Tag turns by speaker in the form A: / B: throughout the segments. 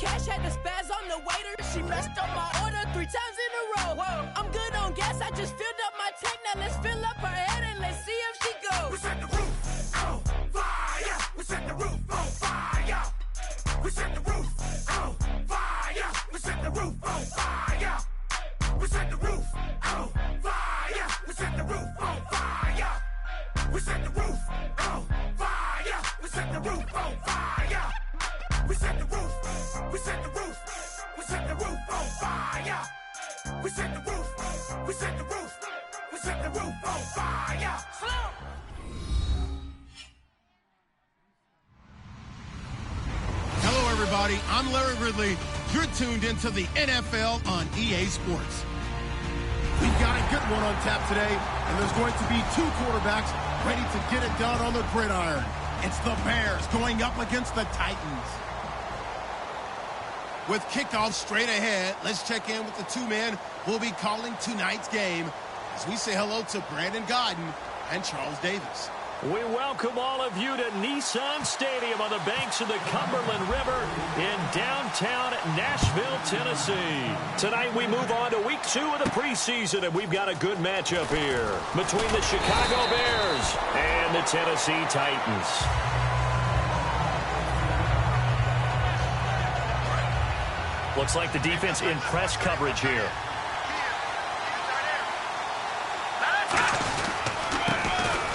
A: cash, had to spaz on the waiter. She messed up my order 3 times in a row. Whoa, I'm good on gas, I just filled up my tank. Now let's fill up her head and let's see if she goes.
B: We set the roof on fire. We set the roof on fire. We set the roof on fire. We set the roof on fire. We set the roof on fire. We set the roof on fire. We set the roof on fire. We set the roof on fire. We set the roof. We set the roof. We set the roof on fire. We set the roof. We set the roof. We set the roof on fire. Slow.
C: Hello, everybody. I'm Larry Ridley. You're tuned into the NFL on EA Sports. We've got a good one on tap today, and there's going to be 2 quarterbacks ready to get it done on the gridiron. It's the Bears going up against the Titans. With kickoff straight ahead, let's check in with the 2 men who'll be calling tonight's game as we say hello to Brandon Godden and Charles Davis.
D: We welcome all of you to Nissan Stadium on the banks of the Cumberland River in downtown Nashville, Tennessee. Tonight we move on to week 2 of the preseason, and we've got a good matchup here between the Chicago Bears and the Tennessee Titans. Looks like the defense in press coverage here.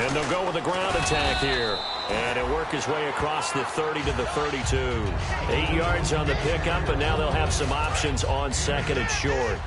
D: And they'll go with a ground attack here. And he'll work his way across the 30 to the 32. 8 yards on the pickup, and now they'll have some options on 2nd and short.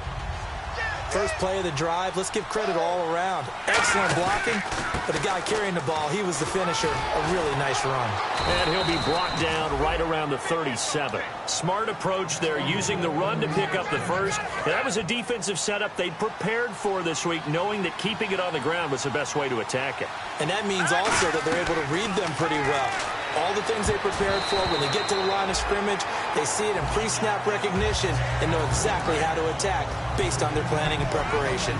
E: First play of the drive, let's give credit all around. Excellent blocking, but the guy carrying the ball, he was the finisher. A really nice run.
D: And he'll be brought down right around the 37. Smart approach there, using the run to pick up the first. And that was a defensive setup they'd prepared for this week, knowing that keeping it on the ground was the best way to attack it.
E: And that means also that they're able to read them pretty well. All the things they prepared for, when they get to the line of scrimmage, they see it in pre-snap recognition and know exactly how to attack based on their planning and preparation.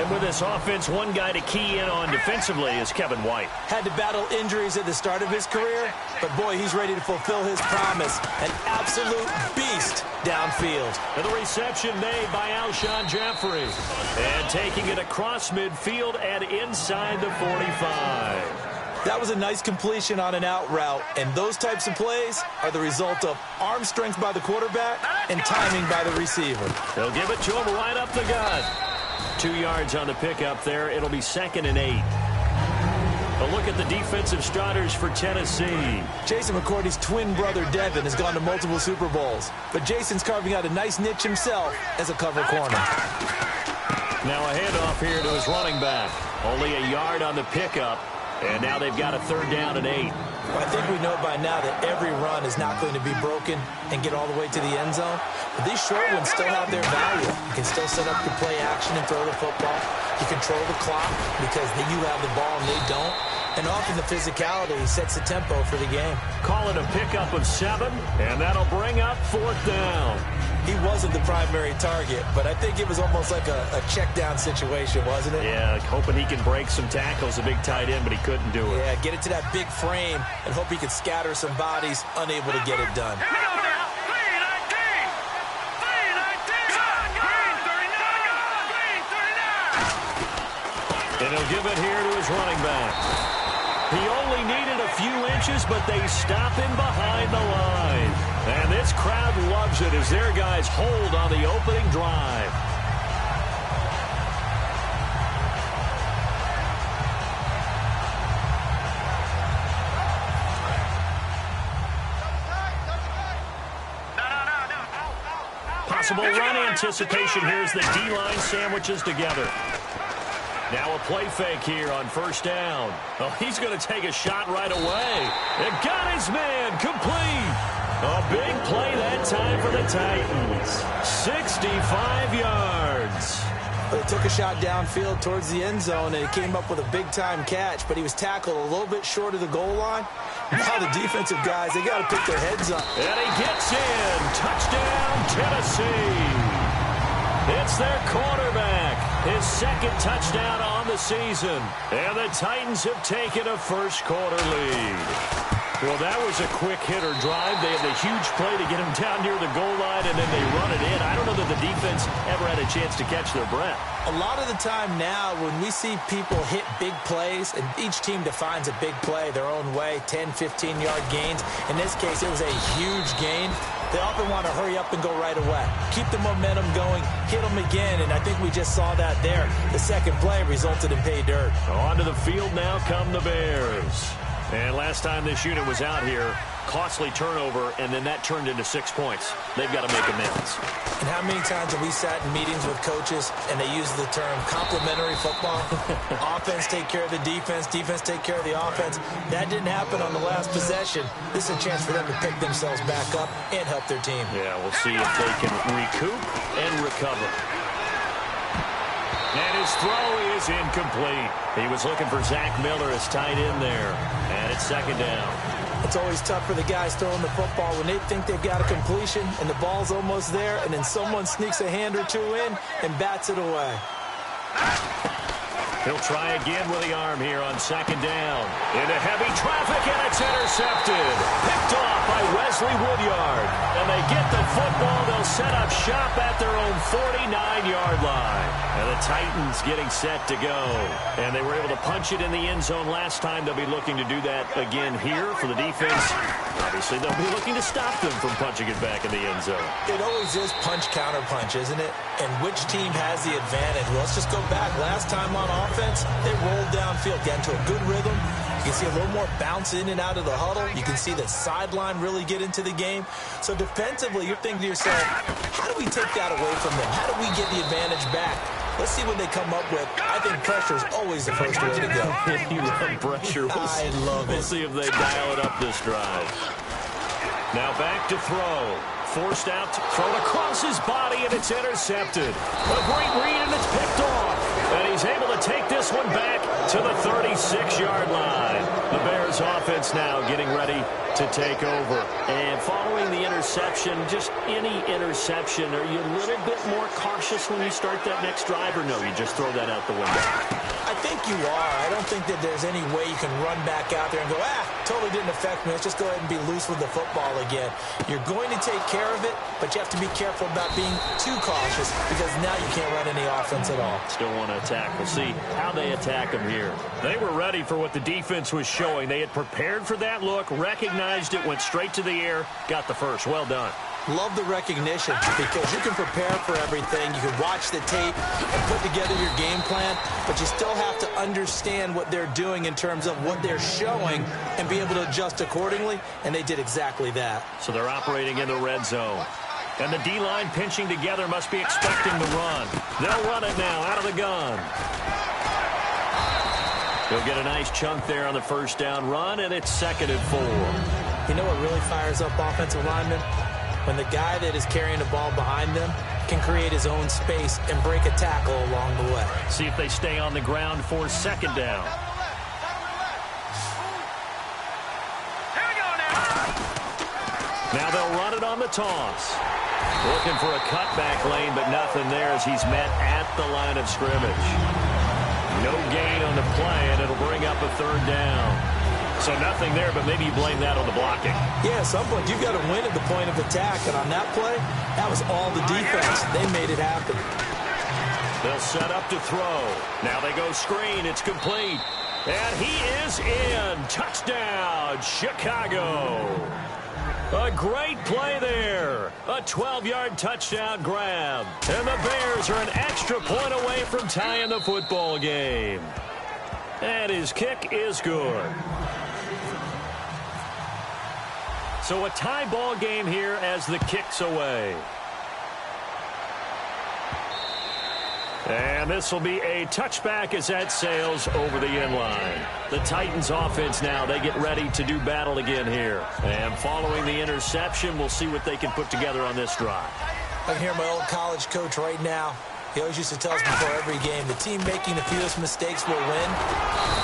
D: And with this offense, one guy to key in on defensively is Kevin White.
E: Had to battle injuries at the start of his career, but boy, he's ready to fulfill his promise. An absolute beast downfield.
D: And the reception made by Alshon Jeffrey. And taking it across midfield and inside the 45.
E: That was a nice completion on an out route, and those types of plays are the result of arm strength by the quarterback and timing by the receiver.
D: They'll give it to him right up the gut. 2 yards on the pickup there. It'll be 2nd and 8. A look at the defensive starters for Tennessee.
E: Jason McCourty's twin brother, Devin, has gone to multiple Super Bowls, but Jason's carving out a nice niche himself as a cover corner.
D: Now a handoff here to his running back. Only a yard on the pickup. And now they've got a 3rd down and 8.
E: Well, I think we know by now that every run is not going to be broken and get all the way to the end zone. But these short ones still have their value. You can still set up the play action and throw the football. You control the clock because you have the ball and they don't. And often the physicality sets the tempo for the game.
D: Call it a pickup of 7, and that'll bring up 4th down.
E: He wasn't the primary target, but I think it was almost like a check down situation, wasn't it?
D: Yeah, hoping he can break some tackles, a big tight end, but he couldn't do it.
E: Yeah, get it to that big frame and hope he could scatter some bodies, unable to get it done.
D: And he'll give it here to his running back. He only needed a few inches, but they stop him behind the line. And this crowd loves it as their guys hold on the opening drive. Possible run anticipation here as the D-line sandwiches together. Now a play fake here on 1st down. Oh, he's going to take a shot right away. And got his man complete. A big play that time for the Titans. 65 yards.
E: But he took a shot downfield towards the end zone, and he came up with a big-time catch, but he was tackled a little bit short of the goal line. Now the defensive guys, they got to pick their heads up.
D: And he gets in. Touchdown, Tennessee. It's their quarterback. His 2nd touchdown on the season. And the Titans have taken a first-quarter lead. Well, that was a quick hitter drive. They had the huge play to get him down near the goal line, and then they run it in. I don't know that the defense ever had a chance to catch their breath.
E: A lot of the time now when we see people hit big plays, and each team defines a big play their own way, 10, 15-yard gains. In this case, it was a huge gain. They often want to hurry up and go right away. Keep the momentum going, hit them again, and I think we just saw that there. The second play resulted in pay dirt.
D: Onto the field now come the Bears. And last time this unit was out here, costly turnover, and then that turned into 6 points. They've got to make amends.
E: And how many times have we sat in meetings with coaches and they use the term complementary football? Offense take care of the defense, defense take care of the offense. That didn't happen on the last possession. This is a chance for them to pick themselves back up and help their team.
D: Yeah, we'll see if they can recoup and recover. And his throw is incomplete. He was looking for Zach Miller as tight end there. And it's second down.
E: It's always tough for the guys throwing the football when they think they've got a completion and the ball's almost there, and then someone sneaks a hand or two in and bats it away.
D: He'll try again with the arm here on second down. Into heavy traffic, and it's intercepted. Picked off by Wesley Woodyard. And they get the football. They'll set up shop at their own 49-yard line. And the Titans getting set to go. And they were able to punch it in the end zone last time. They'll be looking to do that again here for the defense. Obviously, they'll be looking to stop them from punching it back in the end zone.
E: It always is punch-counter-punch, isn't it? And which team has the advantage? Well, let's just go back. Last time on offense, they rolled downfield, got into a good rhythm. You can see a little more bounce in and out of the huddle. You can see the sideline really get into the game. So defensively, you're thinking to yourself, how do we take that away from them? How do we get the advantage back? Let's see what they come up with. I think pressure is always the first way to go.
D: You love pressure.
E: I love it.
D: We'll see if they dial it up this drive. Now back to throw. Forced out, thrown across his body, and it's intercepted. A great read, and it's picked off. And he's able to take this one back to the 36-yard line. The Bears offense now getting ready to take over. And following the interception, just any interception, are you a little bit more cautious when you start that next drive, or no, you just throw that out the window?
E: I think you are. I don't think that there's any way you can run back out there and go, totally didn't affect me. Let's just go ahead and be loose with the football again. You're going to take care of it, but you have to be careful about being too cautious because now you can't run any offense at all.
D: Still want to attack. We'll see how they attack them here. They were ready for what the defense was showing. They had prepared for that look, recognized it, went straight to the air, got the first. Well done.
E: Love the recognition because you can prepare for everything. You can watch the tape and put together your game plan, but you still have to understand what they're doing in terms of what they're showing and be able to adjust accordingly, and they did exactly that.
D: So they're operating in the red zone. And the D-line pinching together must be expecting the run. They'll run it now out of the gun. He'll get a nice chunk there on the first down run, and it's 2nd and 4.
E: You know what really fires up offensive linemen? When the guy that is carrying the ball behind them can create his own space and break a tackle along the way.
D: See if they stay on the ground for 2nd down. Now they'll run it on the toss. Looking for a cutback lane, but nothing there as he's met at the line of scrimmage. No gain on the play, and it'll bring up a 3rd down. So nothing there, but maybe you blame that on the blocking.
E: Yeah, at some point, you've got to win at the point of attack. And on that play, that was all the defense. They made it happen.
D: They'll set up to throw. Now they go screen. It's complete. And he is in. Touchdown, Chicago. A great play there. A 12-yard touchdown grab. And the Bears are an extra point away from tying the football game. And his kick is good. So a tie ball game here as the kick's away. And this will be a touchback as that sails over the end line. The Titans offense now, they get ready to do battle again here. And following the interception, we'll see what they can put together on this drive.
E: I can hear my old college coach right now. He always used to tell us before every game, the team making the fewest mistakes will win.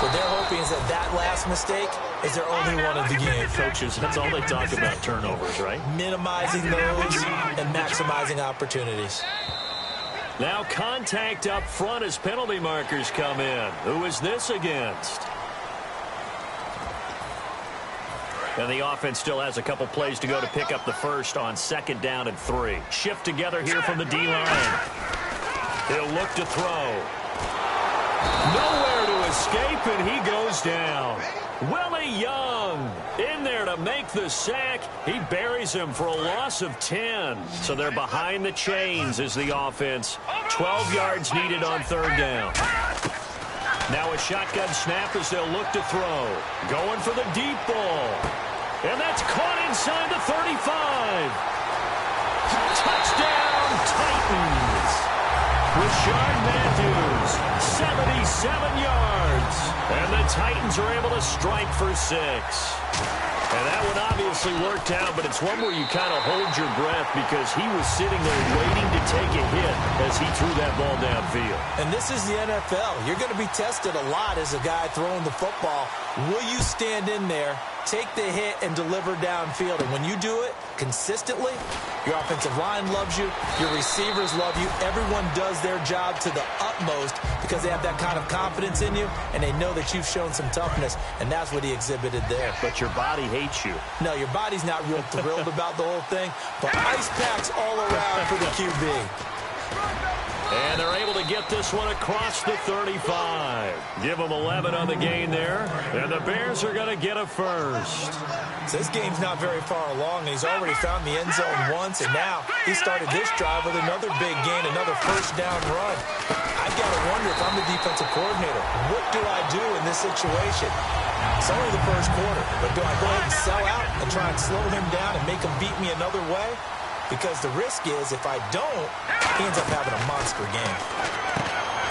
E: What they're hoping is that that last mistake is their only one of the game.
D: Coaches, that's all they talk about, turnovers, right?
E: Minimizing those and maximizing opportunities.
D: Now contact up front as penalty markers come in. Who is this against? And the offense still has a couple plays to go to pick up the first on 2nd down and 3. Shift together here from the D-line. He'll look to throw. Nowhere to escape, and he goes down. Willie Young in there to make the sack. He buries him for a loss of 10. So they're behind the chains as the offense. 12 yards needed on 3rd down. Now a shotgun snap as they'll look to throw. Going for the deep ball. And that's caught inside the 35. Touchdown, Titans. Rashard Matthews, 77 yards. And the Titans are able to strike for 6. And that one obviously worked out, but it's one where you kind of hold your breath because he was sitting there waiting to take a hit as he threw that ball downfield.
E: And this is the NFL. You're going to be tested a lot as a guy throwing the football. Will you stand in there, take the hit, and deliver downfield? And when you do it consistently, your offensive line loves you, your receivers love you, everyone does their job to the utmost because they have that kind of confidence in you, and they know that you've shown some toughness, and that's what he exhibited there.
D: But your body hates you.
E: No, your body's not real thrilled about the whole thing, but ice packs all around for the QB.
D: And they're able to get this one across the 35. Give them 11 on the gain there. And the Bears are going to get a first.
E: So this game's not very far along. He's already found the end zone once, and now he started this drive with another big gain, another first down run. I've got to wonder if I'm the defensive coordinator. What do I do in this situation? It's only the first quarter, but do I go ahead and sell out and try and slow him down and make him beat me another way? Because the risk is, if I don't, he ends up having a monster game.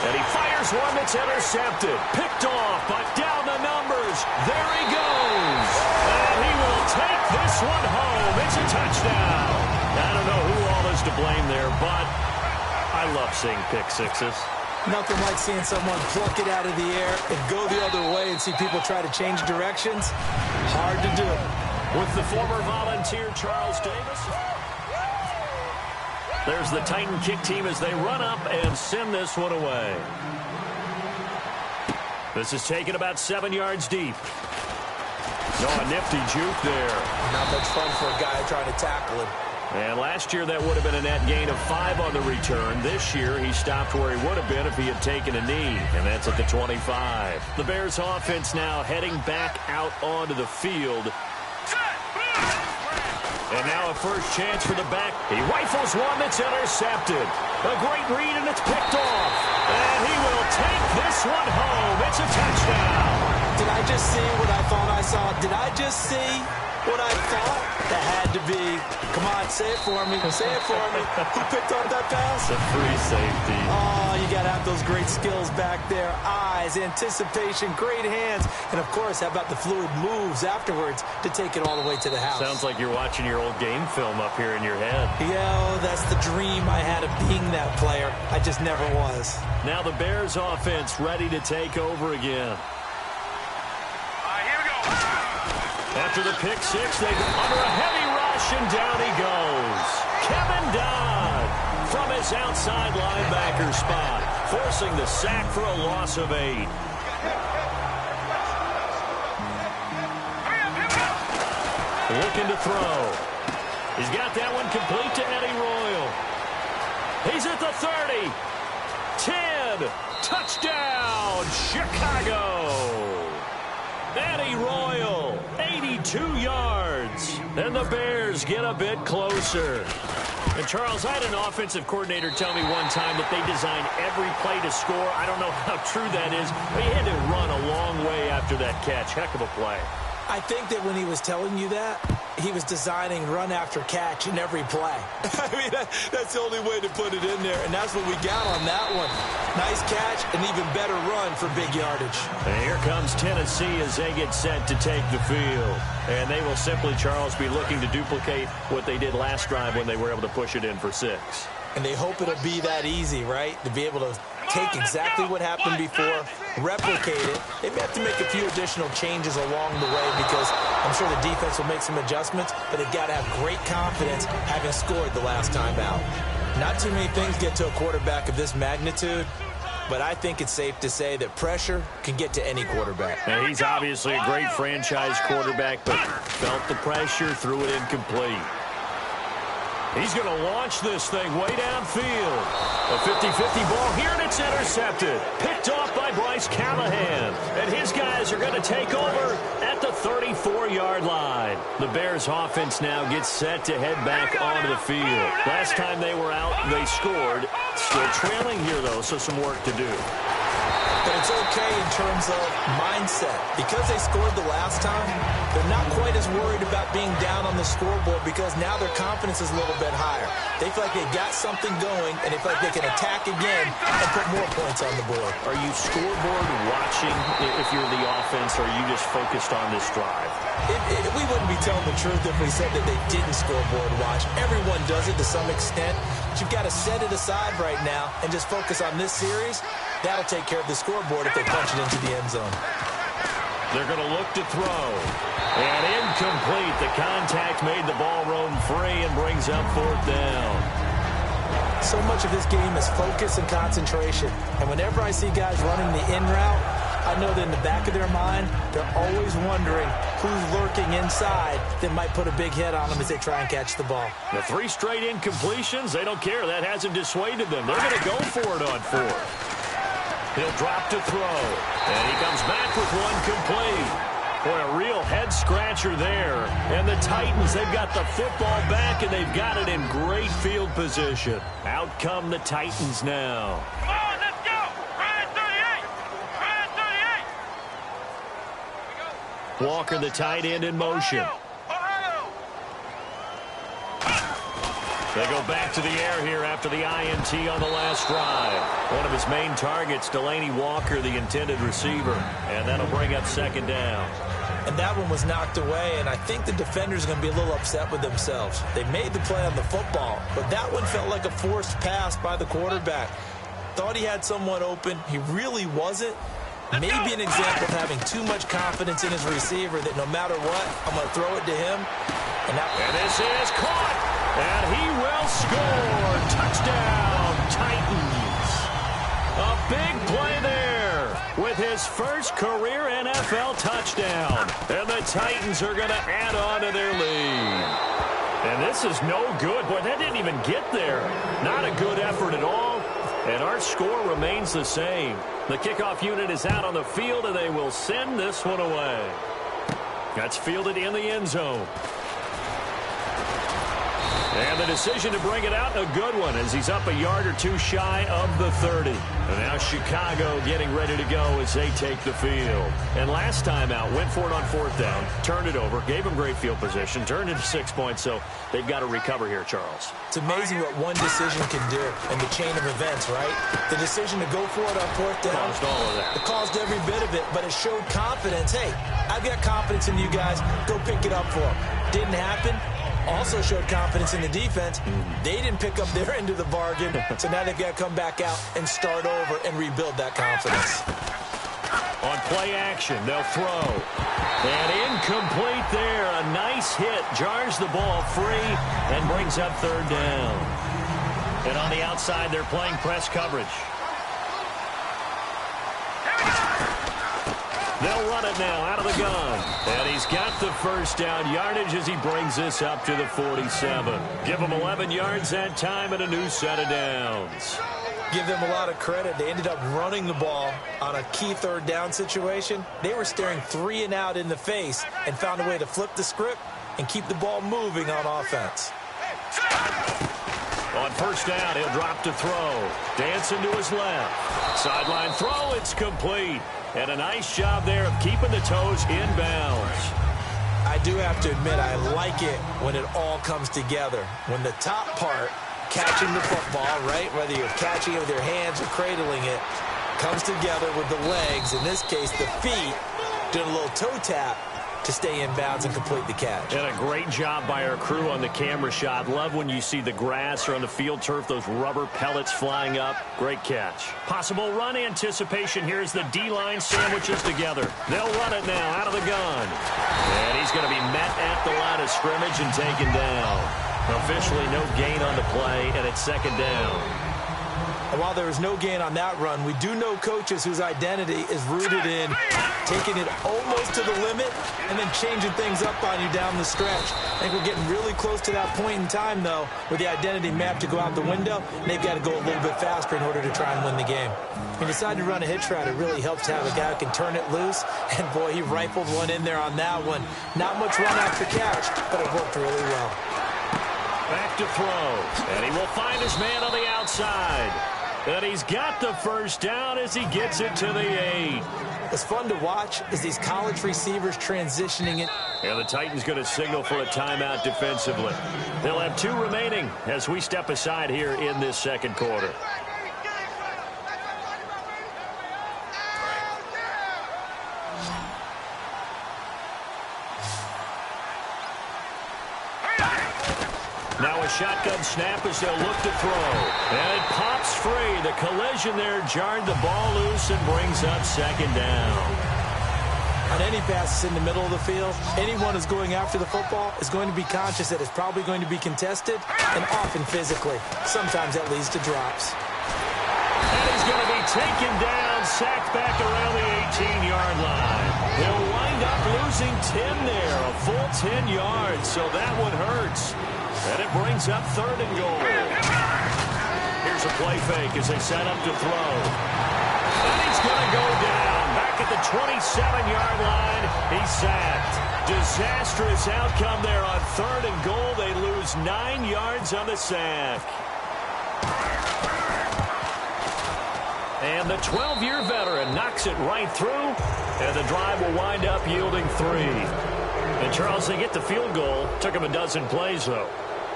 D: And he fires one that's intercepted. Picked off, but down the numbers. There he goes. And he will take this one home. It's a touchdown. I don't know who all is to blame there, but I love seeing pick sixes.
E: Nothing like seeing someone pluck it out of the air and go the other way and see people try to change directions. Hard to do.
D: With the former Volunteer Charles Davis. There's the Titan kick team as they run up and send this one away. This is taken about 7 yards deep. No, a nifty juke there.
E: Not much fun for a guy trying to tackle him.
D: And last year that would have been a net gain of 5 on the return. This year he stopped where he would have been if he had taken a knee, and that's at the 25. The Bears offense now heading back out onto the field. And now a first chance for the back. He rifles one that's intercepted. A great read, and it's picked off. And he will take this one home. It's a touchdown.
E: Did I just see what I thought I saw? Did I just see what I thought? That had to be. Come on, say it for me. Say it for me. Who picked up that pass?
D: The free safety.
E: Oh, you got to have those great skills back there. Eyes, anticipation, great hands. And, of course, how about the fluid moves afterwards to take it all the way to the house?
D: Sounds like you're watching your old game film up here in your head.
E: Yeah, that's the dream I had of being that player. I just never was.
D: Now the Bears offense ready to take over again. After the pick six, they go under a heavy rush, and down he goes. Kevin Dodd from his outside linebacker spot, forcing the sack for a loss of 8. Looking to throw. He's got that one complete to Eddie Royal. He's at the 30. 10. Touchdown, Chicago. Eddie Royal, 82 yards. And the Bears get a bit closer. And, Charles, I had an offensive coordinator tell me one time that they design every play to score. I don't know how true that is, but he had to run a long way after that catch. Heck of a play.
E: I think that when he was telling you that, he was designing run after catch in every play. I mean, that's the only way to put it in there, and that's what we got on that one. Nice catch, an even better run for big yardage.
D: And here comes Tennessee as they get set to take the field. And they will simply, Charles, be looking to duplicate what they did last drive when they were able to push it in for 6.
E: And they hope it'll be that easy, right? To be able to take exactly what happened before, replicate it. They may have to make a few additional changes along the way because I'm sure the defense will make some adjustments, but they've got to have great confidence having scored the last time out. Not too many things get to a quarterback of this magnitude but I think it's safe to say that pressure can get to any quarterback.
D: Now, he's obviously a great franchise quarterback, but felt the pressure, threw it incomplete. He's going to launch this thing way downfield. A 50-50 ball here, and it's intercepted. Picked off by Bryce Callahan. And his guys are going to take over at the 34-yard line. The Bears offense now gets set to head back onto the field. Last time they were out, they scored. Still trailing here, though, so some work to do.
E: But it's okay in terms of mindset. Because they scored the last time, they're not quite as worried about being down on the scoreboard because now their confidence is a little bit higher. They feel like they got something going, and they feel like they can attack again and put more points on the board.
D: Are you scoreboard watching if you're the offense, or are you just focused on this drive?
E: We wouldn't be telling the truth if we said that they didn't scoreboard watch. Everyone does it to some extent. But you've got to set it aside right now and just focus on this series. That'll take care of the scoreboard if they punch it into the end zone.
D: They're going to look to throw. And incomplete. The contact made the ball roam free and brings up fourth down.
E: So much of this game is focus and concentration. And whenever I see guys running the in route, I know that in the back of their mind, they're always wondering who's lurking inside that might put a big hit on them as they try and catch the ball.
D: The 3 straight incompletions, they don't care. That hasn't dissuaded them. They're going to go for it on fourth. He'll drop to throw. And he comes back with one complete. Boy, a real head-scratcher there. And the Titans, they've got the football back, and they've got it in great field position. Out come the Titans now.
B: Come on, let's go! Ryan 38! Ryan 38!
D: Walker, the tight end, in motion. They go back to the air here after the INT on the last drive. One of his main targets, Delaney Walker, the intended receiver. And that'll bring up second down.
E: And that one was knocked away, and I think the defenders are going to be a little upset with themselves. They made the play on the football, but that one felt like a forced pass by the quarterback. Thought he had someone open. He really wasn't. Maybe an example of having too much confidence in his receiver that no matter what, I'm going to throw it to him. And
D: this is caught. And he will score. Touchdown, Titans. A big play there with his first career NFL touchdown. And the Titans are going to add on to their lead. And this is no good. Boy, that didn't even get there. Not a good effort at all. And our score remains the same. The kickoff unit is out on the field, and they will send this one away. That's fielded in the end zone. And the decision to bring it out, a good one, as he's up a yard or two shy of the 30. And now Chicago getting ready to go as they take the field. And last time out, went for it on fourth down, turned it over, gave him great field position, turned it to 6 points, so they've got to recover here, Charles.
E: It's amazing what one decision can do in the chain of events, right? The decision to go for it on fourth down.
D: Caused all of that.
E: It caused every bit of it, but it showed confidence. Hey, I've got confidence in you guys. Go pick it up for them. Didn't happen. Also showed confidence in the defense. They didn't pick up their end of the bargain, so now they've got to come back out and start over and rebuild that confidence.
D: On play action, they'll throw. And incomplete there. A nice hit. Jars the ball free and brings up third down. And on the outside, they're playing press coverage. They'll run it now out of the gun. And he's got the first down yardage as he brings this up to the 47. Give him 11 yards that time and a new set of downs.
E: Give them a lot of credit. They ended up running the ball on a key third down situation. They were staring 3 and out in the face and found a way to flip the script and keep the ball moving on offense.
D: On first down, he'll drop to throw. Dancing to his left. Sideline throw, it's complete. And a nice job there of keeping the toes inbounds.
E: I do have to admit, I like it when it all comes together. When the top part, catching the football, right, whether you're catching it with your hands or cradling it, comes together with the legs, in this case the feet, doing a little toe tap to stay in bounds and complete the catch.
D: And a great job by our crew on the camera shot. Love when you see the grass or on the field turf, those rubber pellets flying up. Great catch. Possible run anticipation here as the D-line sandwiches together. They'll run it now out of the gun. And he's going to be met at the line of scrimmage and taken down. Officially no gain on the play, and it's second down.
E: And while there was no gain on that run, we do know coaches whose identity is rooted in taking it almost to the limit and then changing things up on you down the stretch. I think we're getting really close to that point in time, though, where the identity map to go out the window, and they've got to go a little bit faster in order to try and win the game. When you decide to run a hitch route, it really helps to have a guy who can turn it loose, and boy, he rifled one in there on that one. Not much run after catch, but it worked really well.
D: Back to throw, and he will find his man on the outside. And he's got the first down as he gets it to the 8.
E: What's fun to watch is these college receivers transitioning it.
D: And the Titans going to signal for a timeout defensively. They'll have 2 remaining as we step aside here in this second quarter. Now a shotgun snap as they'll look to throw. And it pops free. The collision there jarred the ball loose and brings up second down.
E: On any passes in the middle of the field, anyone who's going after the football is going to be conscious that it's probably going to be contested, and often physically. Sometimes that leads to drops.
D: And he's going to be taken down, sacked back around the 18-yard line. He'll wind up losing 10 there, a full 10 yards, so that one hurts. And it brings up 3rd and goal. Here's a play fake as they set up to throw. And he's going to go down. Back at the 27-yard line, he's sacked. Disastrous outcome there on 3rd and goal. They lose 9 yards on the sack. And the 12-year veteran knocks it right through. And the drive will wind up yielding 3. And, Charles, they get the field goal. Took him a dozen plays, though.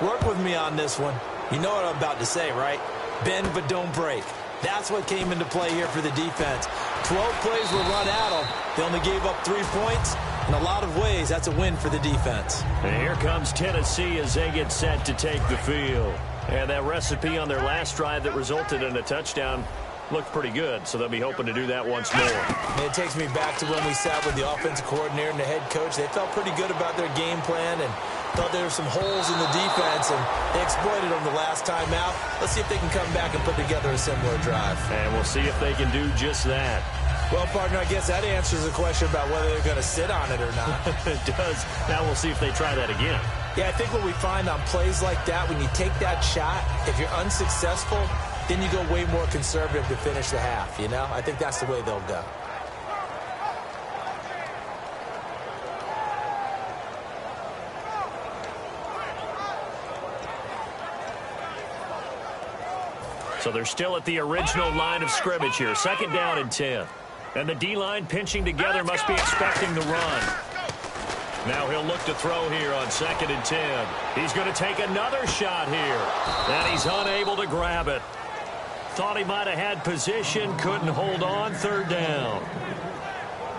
E: Work with me on this one. You know what I'm about to say, right? Bend but don't break. That's what came into play here for the defense. 12 plays were run at them. They only gave up 3 points. In a lot of ways, that's a win for the defense.
D: And here comes Tennessee as they get set to take the field. And that recipe on their last drive that resulted in a touchdown looked pretty good, so they'll be hoping to do that once more.
E: And it takes me back to when we sat with the offensive coordinator and the head coach. They felt pretty good about their game plan and thought there were some holes in the defense, and they exploited them the last time out. Let's see if they can come back and put together a similar drive.
D: And we'll see if they can do just that.
E: Well, partner, I guess that answers the question about whether they're going to sit on it or not.
D: It does. Now we'll see if they try that again.
E: Yeah, I think what we find on plays like that, when you take that shot, if you're unsuccessful, then you go way more conservative to finish the half, you know? I think that's the way they'll go.
D: So they're still at the original line of scrimmage here. 2nd down and 10. And the D-line pinching together must be expecting the run. Now he'll look to throw here on 2nd and 10. He's going to take another shot here. And he's unable to grab it. Thought he might have had position, couldn't hold on. 3rd down.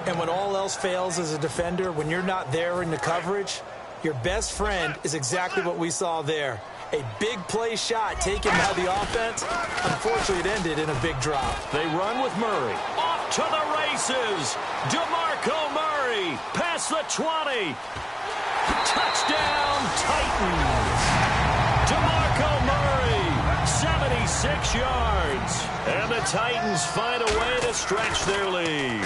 E: And when all else fails as a defender, when you're not there in the coverage, your best friend is exactly what we saw there. A big play shot taken by the offense. Unfortunately, it ended in a big drop.
D: They run with Murray. Off to the races. DeMarco Murray past the 20. Touchdown, Titans. DeMarco Murray, 76 yards. And the Titans find a way to stretch their lead.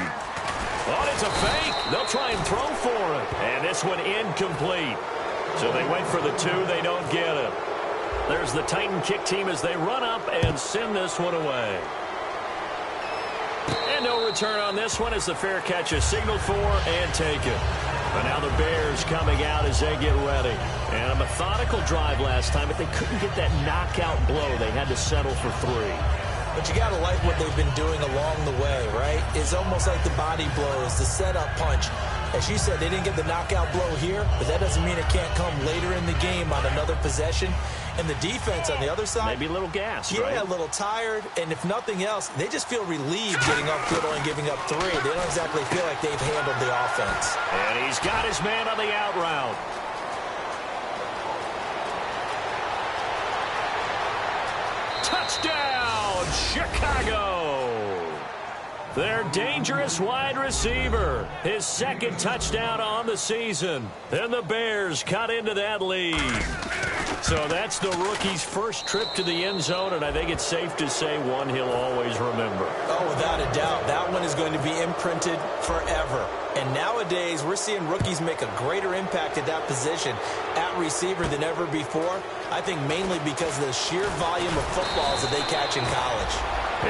D: Oh, it's a fake. They'll try and throw for it. And this one incomplete. So they went for the 2. They don't get it. There's the Titan kick team as they run up and send this one away. And no return on this one as the fair catch is signaled for and taken. But now the Bears coming out as they get ready. And a methodical drive last time, but they couldn't get that knockout blow. They had to settle for 3.
E: But you got to like what they've been doing along the way, right? It's almost like the body blows, the setup punch. As you said, they didn't get the knockout blow here, but that doesn't mean it can't come later in the game on another possession. And the defense on the other side,
D: maybe a little gas,
E: yeah,
D: right?
E: a little tired. And if nothing else, they just feel relieved getting up good and giving up 3. They don't exactly feel like they've handled the offense.
D: And he's got his man on the out route. Touchdown, Chicago! Their dangerous wide receiver, his 2nd touchdown on the season. Then the Bears cut into that lead. So that's the rookie's first trip to the end zone, and I think it's safe to say one he'll always remember.
E: Oh, without a doubt. That one is going to be imprinted forever. And nowadays, we're seeing rookies make a greater impact at that position at receiver than ever before. I think mainly because of the sheer volume of footballs that they catch in college.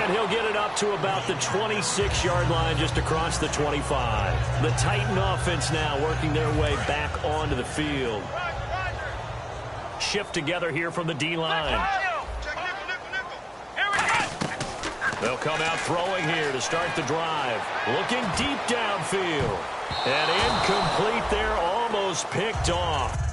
D: And he'll get it up to about the 26-yard line just across the 25. The Titan offense now working their way back onto the field. Shift together here from the D-line. They'll come out throwing here to start the drive. Looking deep downfield. And incomplete there, almost picked off.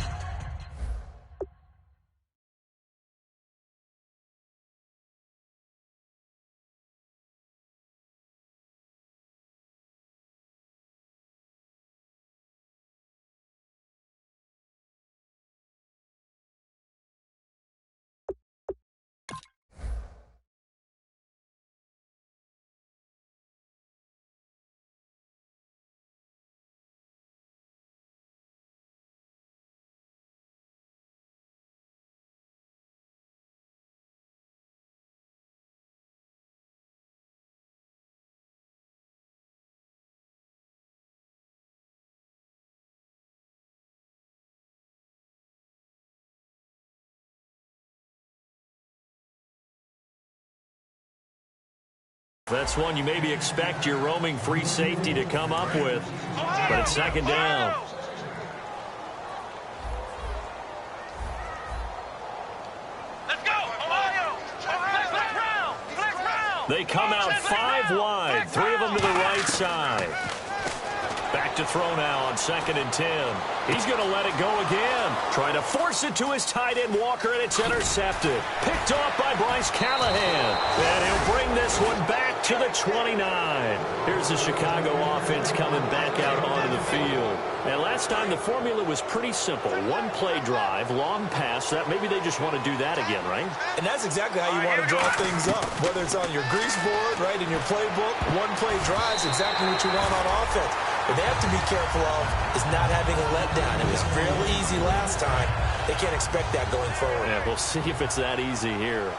D: That's one you maybe expect your roaming free safety to come up with, but it's second down.
B: Let's go, Ohio! Flex round!
D: They come out 5 wide, 3 of them to the right side. Back to throw now on 2nd and 10. He's going to let it go again. Trying to force it to his tight end, Walker, and it's intercepted. Picked off by Bryce Callahan. And he'll bring this one back to the 29. Here's the Chicago offense coming back out onto the field. And last time the formula was pretty simple. 1-play drive, long pass. That maybe they just want to do that again, right?
E: And that's exactly how you want to draw things up. Whether it's on your grease board, right, in your playbook, 1-play drive is exactly what you want on offense. What they have to be careful of is not having a letdown. It was real easy last time. They can't expect that going forward.
D: Yeah, we'll see if it's that easy here.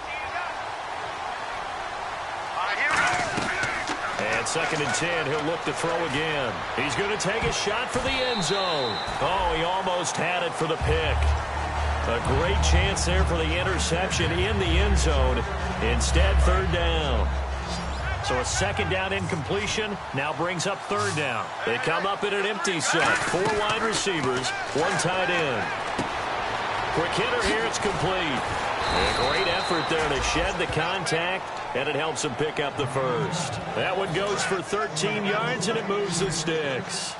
D: And 2nd and 10, he'll look to throw again. He's going to take a shot for the end zone. Oh, he almost had it for the pick. A great chance there for the interception in the end zone. Instead, 3rd down. So a 2nd down incompletion now brings up 3rd down. They come up in an empty set. 4 wide receivers, 1 tight end. Quick hitter here, it's complete. A great effort there to shed the contact, and it helps him pick up the first. That one goes for 13 yards, and it moves the sticks.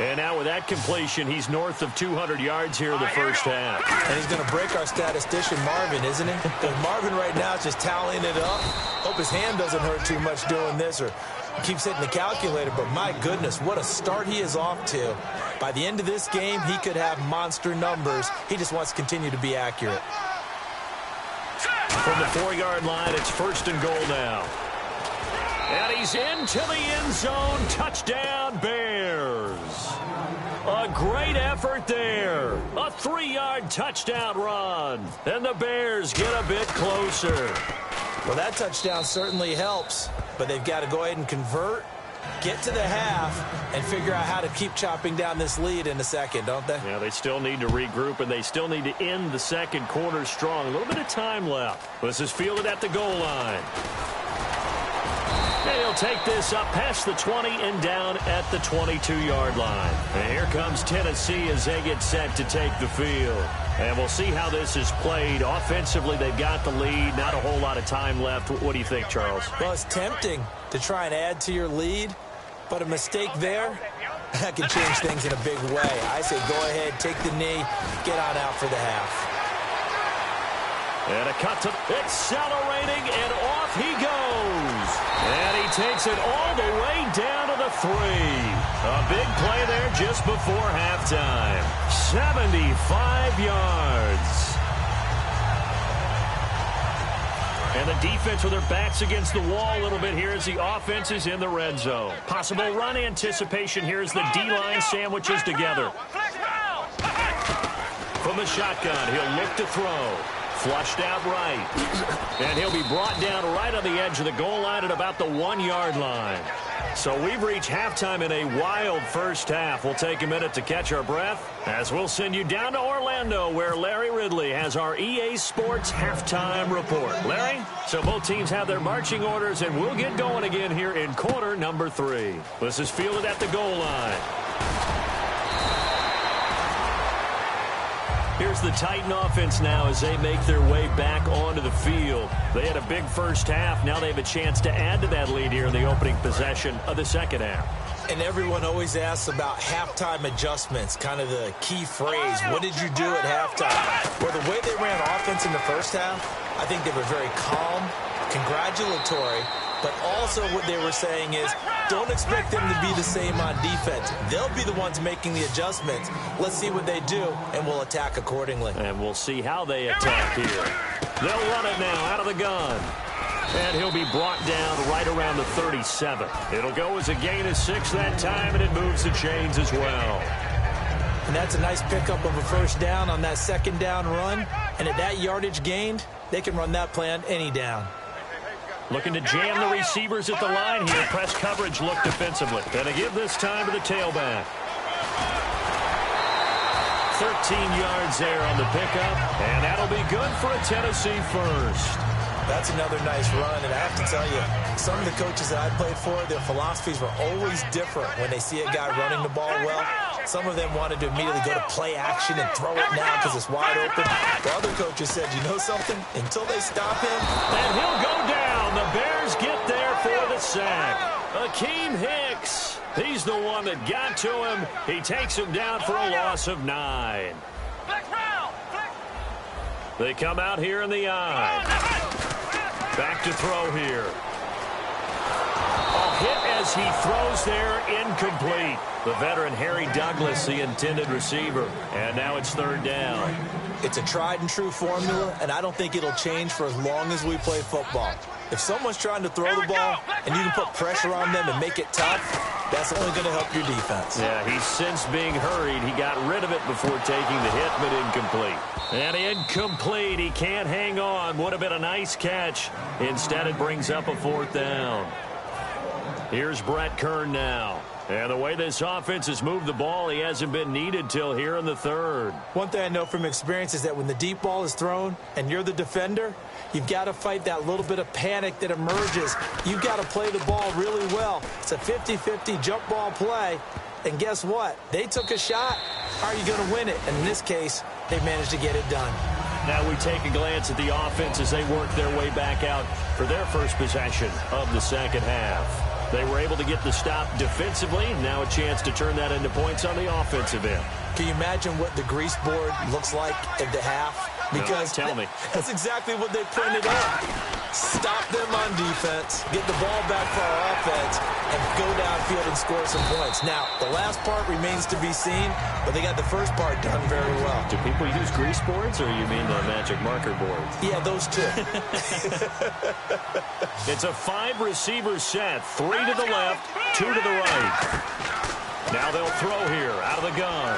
D: And now with that completion, he's north of 200 yards here in the first half.
E: And he's going to break our statistician, Marvin, isn't he? Because Marvin right now is just tallying it up. Hope his hand doesn't hurt too much doing this or keeps hitting the calculator. But my goodness, what a start he is off to. By the end of this game, he could have monster numbers. He just wants to continue to be accurate.
D: From the 4-yard line, it's 1st and goal now. And he's into the end zone. Touchdown, Bears. A great effort there. A 3-yard touchdown run. And the Bears get a bit closer.
E: Well, that touchdown certainly helps, but they've got to go ahead and convert, get to the half, and figure out how to keep chopping down this lead in a second, don't they?
D: Yeah, they still need to regroup, and they still need to end the second quarter strong. A little bit of time left. This is fielded at the goal line. And he'll take this up past the 20 and down at the 22-yard line. And here comes Tennessee as they get set to take the field. And we'll see how this is played. Offensively, they've got the lead. Not a whole lot of time left. What do you think, Charles?
E: Well, it's tempting to try and add to your lead, but a mistake there, that can change things in a big way. I say go ahead, take the knee, get on out for the half.
D: And a cut to accelerating, and off he goes. And he takes it all the way down to the 3. A big play there just before halftime. 75 yards. And the defense with their backs against the wall a little bit here as the offense is in the red zone. Possible run anticipation here as the D-line sandwiches together. From from the shotgun. He'll look to throw. Flushed out right. And he'll be brought down right on the edge of the goal line at about the 1-yard line. So we've reached halftime in a wild first half. We'll take a minute to catch our breath as we'll send you down to Orlando, where Larry Ridley has our EA Sports halftime report. Larry, so both teams have their marching orders, and we'll get going again here in quarter number 3. This is fielded at the goal line. Here's the Titan offense now as they make their way back onto the field. They had a big first half. Now they have a chance to add to that lead here in the opening possession of the second half.
E: And everyone always asks about halftime adjustments, kind of the key phrase. What did you do at halftime? Well, the way they ran offense in the first half, I think they were very calm, congratulatory, but also what they were saying is, don't expect them to be the same on defense. They'll be the ones making the adjustments. Let's see what they do, and we'll attack accordingly.
D: And we'll see how they attack here. They'll run it now out of the gun. And he'll be brought down right around the 37. It'll go as a gain of 6 that time, and it moves the chains as well.
E: And that's a nice pickup of a first down on that second down run. And at that yardage gained, they can run that play on any down.
D: Looking to jam the receivers at the line here. Press coverage look defensively. Gonna give this time to the tailback. 13 yards there on the pickup, and that'll be good for a Tennessee first.
E: That's another nice run, and I have to tell you, some of the coaches that I played for, their philosophies were always different when they see a guy running the ball well. Some of them wanted to immediately go to play action and throw it now because it's wide open. The other coaches said, you know something? Until they stop him.
D: And he'll go down. The Bears get there for the sack. Akeem Hicks. He's the one that got to him. He takes him down for a loss of 9. They come out here in the eye. Back to throw here. A hit as he throws there, incomplete. The veteran Harry Douglas, the intended receiver. And now it's third down.
E: It's a tried and true formula, and I don't think it'll change for as long as we play football. If someone's trying to throw the ball and you can put pressure on them and make it tough, that's only going to help your defense.
D: Yeah, he's since being hurried. He got rid of it before taking the hit, but incomplete. And incomplete. He can't hang on. Would have been a nice catch. Instead, it brings up a fourth down. Here's Brett Kern now. And the way this offense has moved the ball, he hasn't been needed till here in the third.
E: One thing I know from experience is that when the deep ball is thrown and you're the defender, you've got to fight that little bit of panic that emerges. You've got to play the ball really well. It's a 50-50 jump ball play. And guess what? They took a shot. How are you going to win it? And in this case, they managed to get it done.
D: Now we take a glance at the offense as they work their way back out for their first possession of the second half. They were able to get the stop defensively. Now a chance to turn that into points on the offensive end.
E: Can you imagine what the grease board looks like at the half? Because
D: no, tell me.
E: That's exactly what they printed up. Stop them on defense, get the ball back for our offense, and go downfield and score some points. Now, the last part remains to be seen, but they got the first part done very well.
D: Do people use grease boards, or you mean the magic marker boards?
E: Yeah, those two.
D: It's a 5-receiver set. 3 to the left, 2 to the right. Now they'll throw here out of the gun.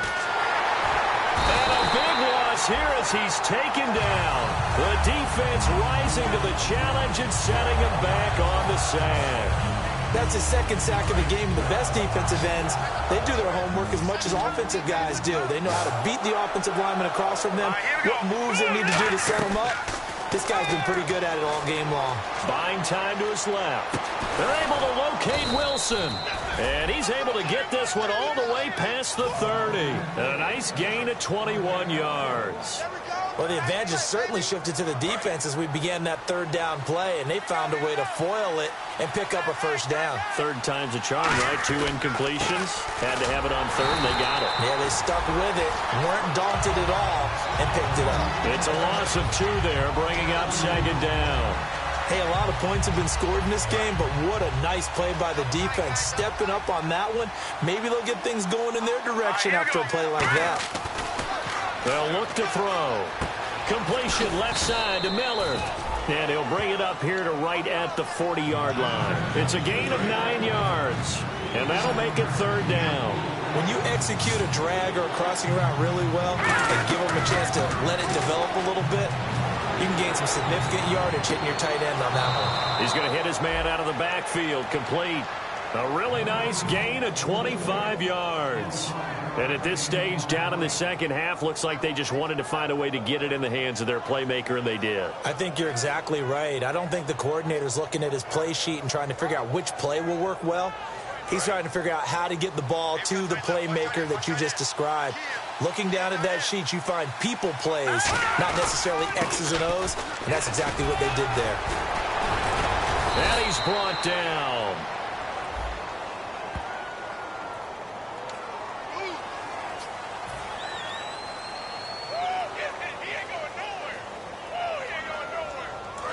D: And a big loss here as he's taken down. The defense rising to the challenge and setting him back on the sack.
E: That's his second sack of the game. The best defensive ends, they do their homework as much as offensive guys do. They know how to beat the offensive lineman across from them, what moves they need to do to set them up. This guy's been pretty good at it all game long.
D: Buying time to his left. They're able to locate Wilson. And he's able to get this one all the way past the 30. And a nice gain of 21 yards.
E: Well, the advantage has certainly shifted to the defense as we began that third down play, and they found a way to foil it and pick up a first down.
D: Third time's a charm, right? 2 incompletions. Had to have it on third, and they got it.
E: Yeah, they stuck with it, weren't daunted at all, and picked it up.
D: It's a loss of 2 there, bringing up second down.
E: Hey, a lot of points have been scored in this game, but what a nice play by the defense. Stepping up on that one, maybe they'll get things going in their direction after a play like that.
D: They'll look to throw. Completion left side to Miller. And he'll bring it up here to right at the 40-yard line. It's a gain of 9 yards. And that'll make it third down.
E: When you execute a drag or a crossing route really well and give them a chance to let it develop a little bit, you can gain some significant yardage hitting your tight end on that one.
D: He's going to hit his man out of the backfield, complete. A really nice gain of 25 yards. And at this stage, down in the second half, looks like they just wanted to find a way to get it in the hands of their playmaker, and they did.
E: I think you're exactly right. I don't think the coordinator's looking at his play sheet and trying to figure out which play will work well. He's trying to figure out how to get the ball to the playmaker that you just described. Looking down at that sheet, you find people plays, not necessarily X's and O's, and that's exactly what they did there.
D: And he's brought down.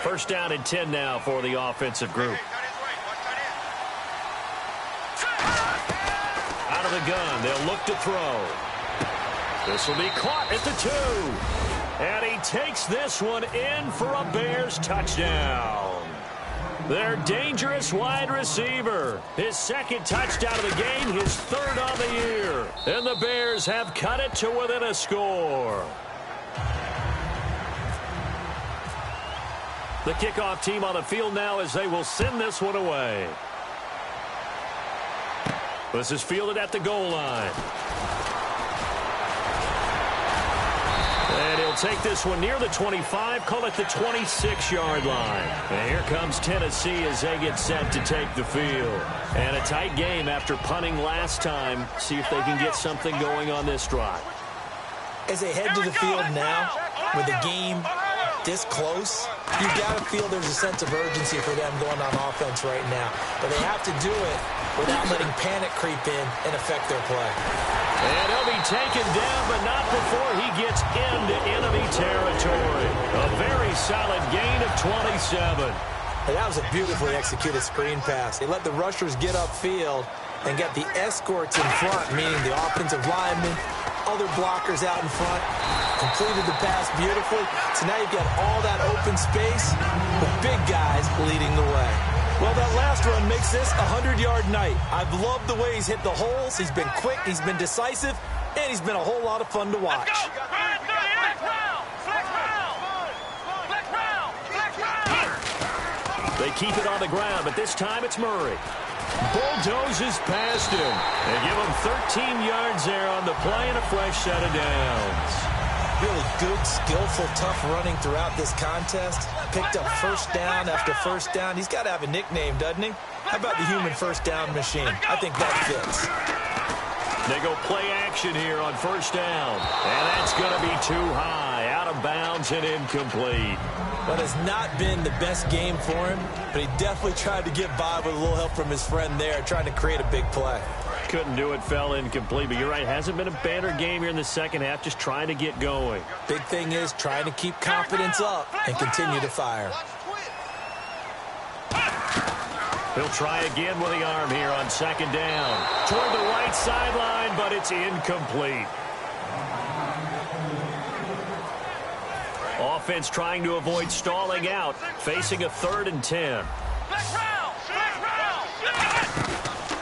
D: First down and 10 now for the offensive group. Out of the gun, they'll look to throw. This will be caught at the 2. And he takes this one in for a Bears touchdown. Their dangerous wide receiver. His second touchdown of the game, his third on the year. And the Bears have cut it to within a score. The kickoff team on the field now as they will send this one away. This is fielded at the goal line. And he'll take this one near the 25, call it the 26-yard line. And here comes Tennessee as they get set to take the field. And a tight game after punting last time. See if they can get something going on this drive.
E: As they head to the field now, with the game this close, you got to feel there's a sense of urgency for them going on offense right now. But they have to do it without letting panic creep in and affect their play.
D: And he'll be taken down, but not before he gets into enemy territory. A very solid gain of 27.
E: And that was a beautifully executed screen pass. They let the rushers get upfield and got the escorts in front, meaning the offensive linemen, other blockers out in front, completed the pass beautifully. So now you've got all that open space with big guys leading the way. Well, that last run makes this a 100-yard night. I've loved the way he's hit the holes. He's been quick, he's been decisive, and he's been a whole lot of fun to watch.
D: They keep it on the ground, but this time it's Murray. Bulldozes past him. They give him 13 yards there on the play and a fresh set of downs.
E: Really good, skillful, tough running throughout this contest. Picked up first down after first down. He's got to have a nickname, doesn't he? How about the human first down machine? I think that fits.
D: They go play action here on first down. And that's going to be too high. Out of bounds and incomplete.
E: But it's not been the best game for him, but he definitely tried to get by with a little help from his friend there, trying to create a big play.
D: Couldn't do it, fell incomplete. But you're right, hasn't been a banner game here in the second half, just trying to get going.
E: Big thing is trying to keep confidence up and continue to fire.
D: He'll try again with the arm here on second down. Toward the right sideline, but it's incomplete. Offense trying to avoid stalling out, facing a 3rd and 10.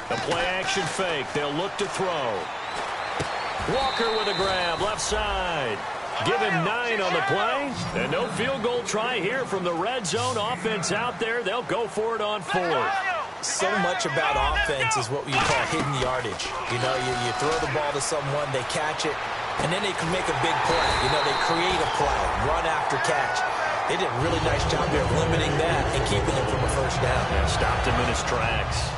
D: A play-action fake. They'll look to throw. Walker with a grab, left side. Give him 9 on the play. And no field goal try here from the red zone. Offense out there. They'll go for it on 4th.
E: So much about offense is what you call hidden yardage. You know, you throw the ball to someone, they catch it, and then they can make a big play. You know, they create a play, run after catch. They did a really nice job here of limiting that and keeping him from a first down.
D: Yeah, stopped him in his tracks.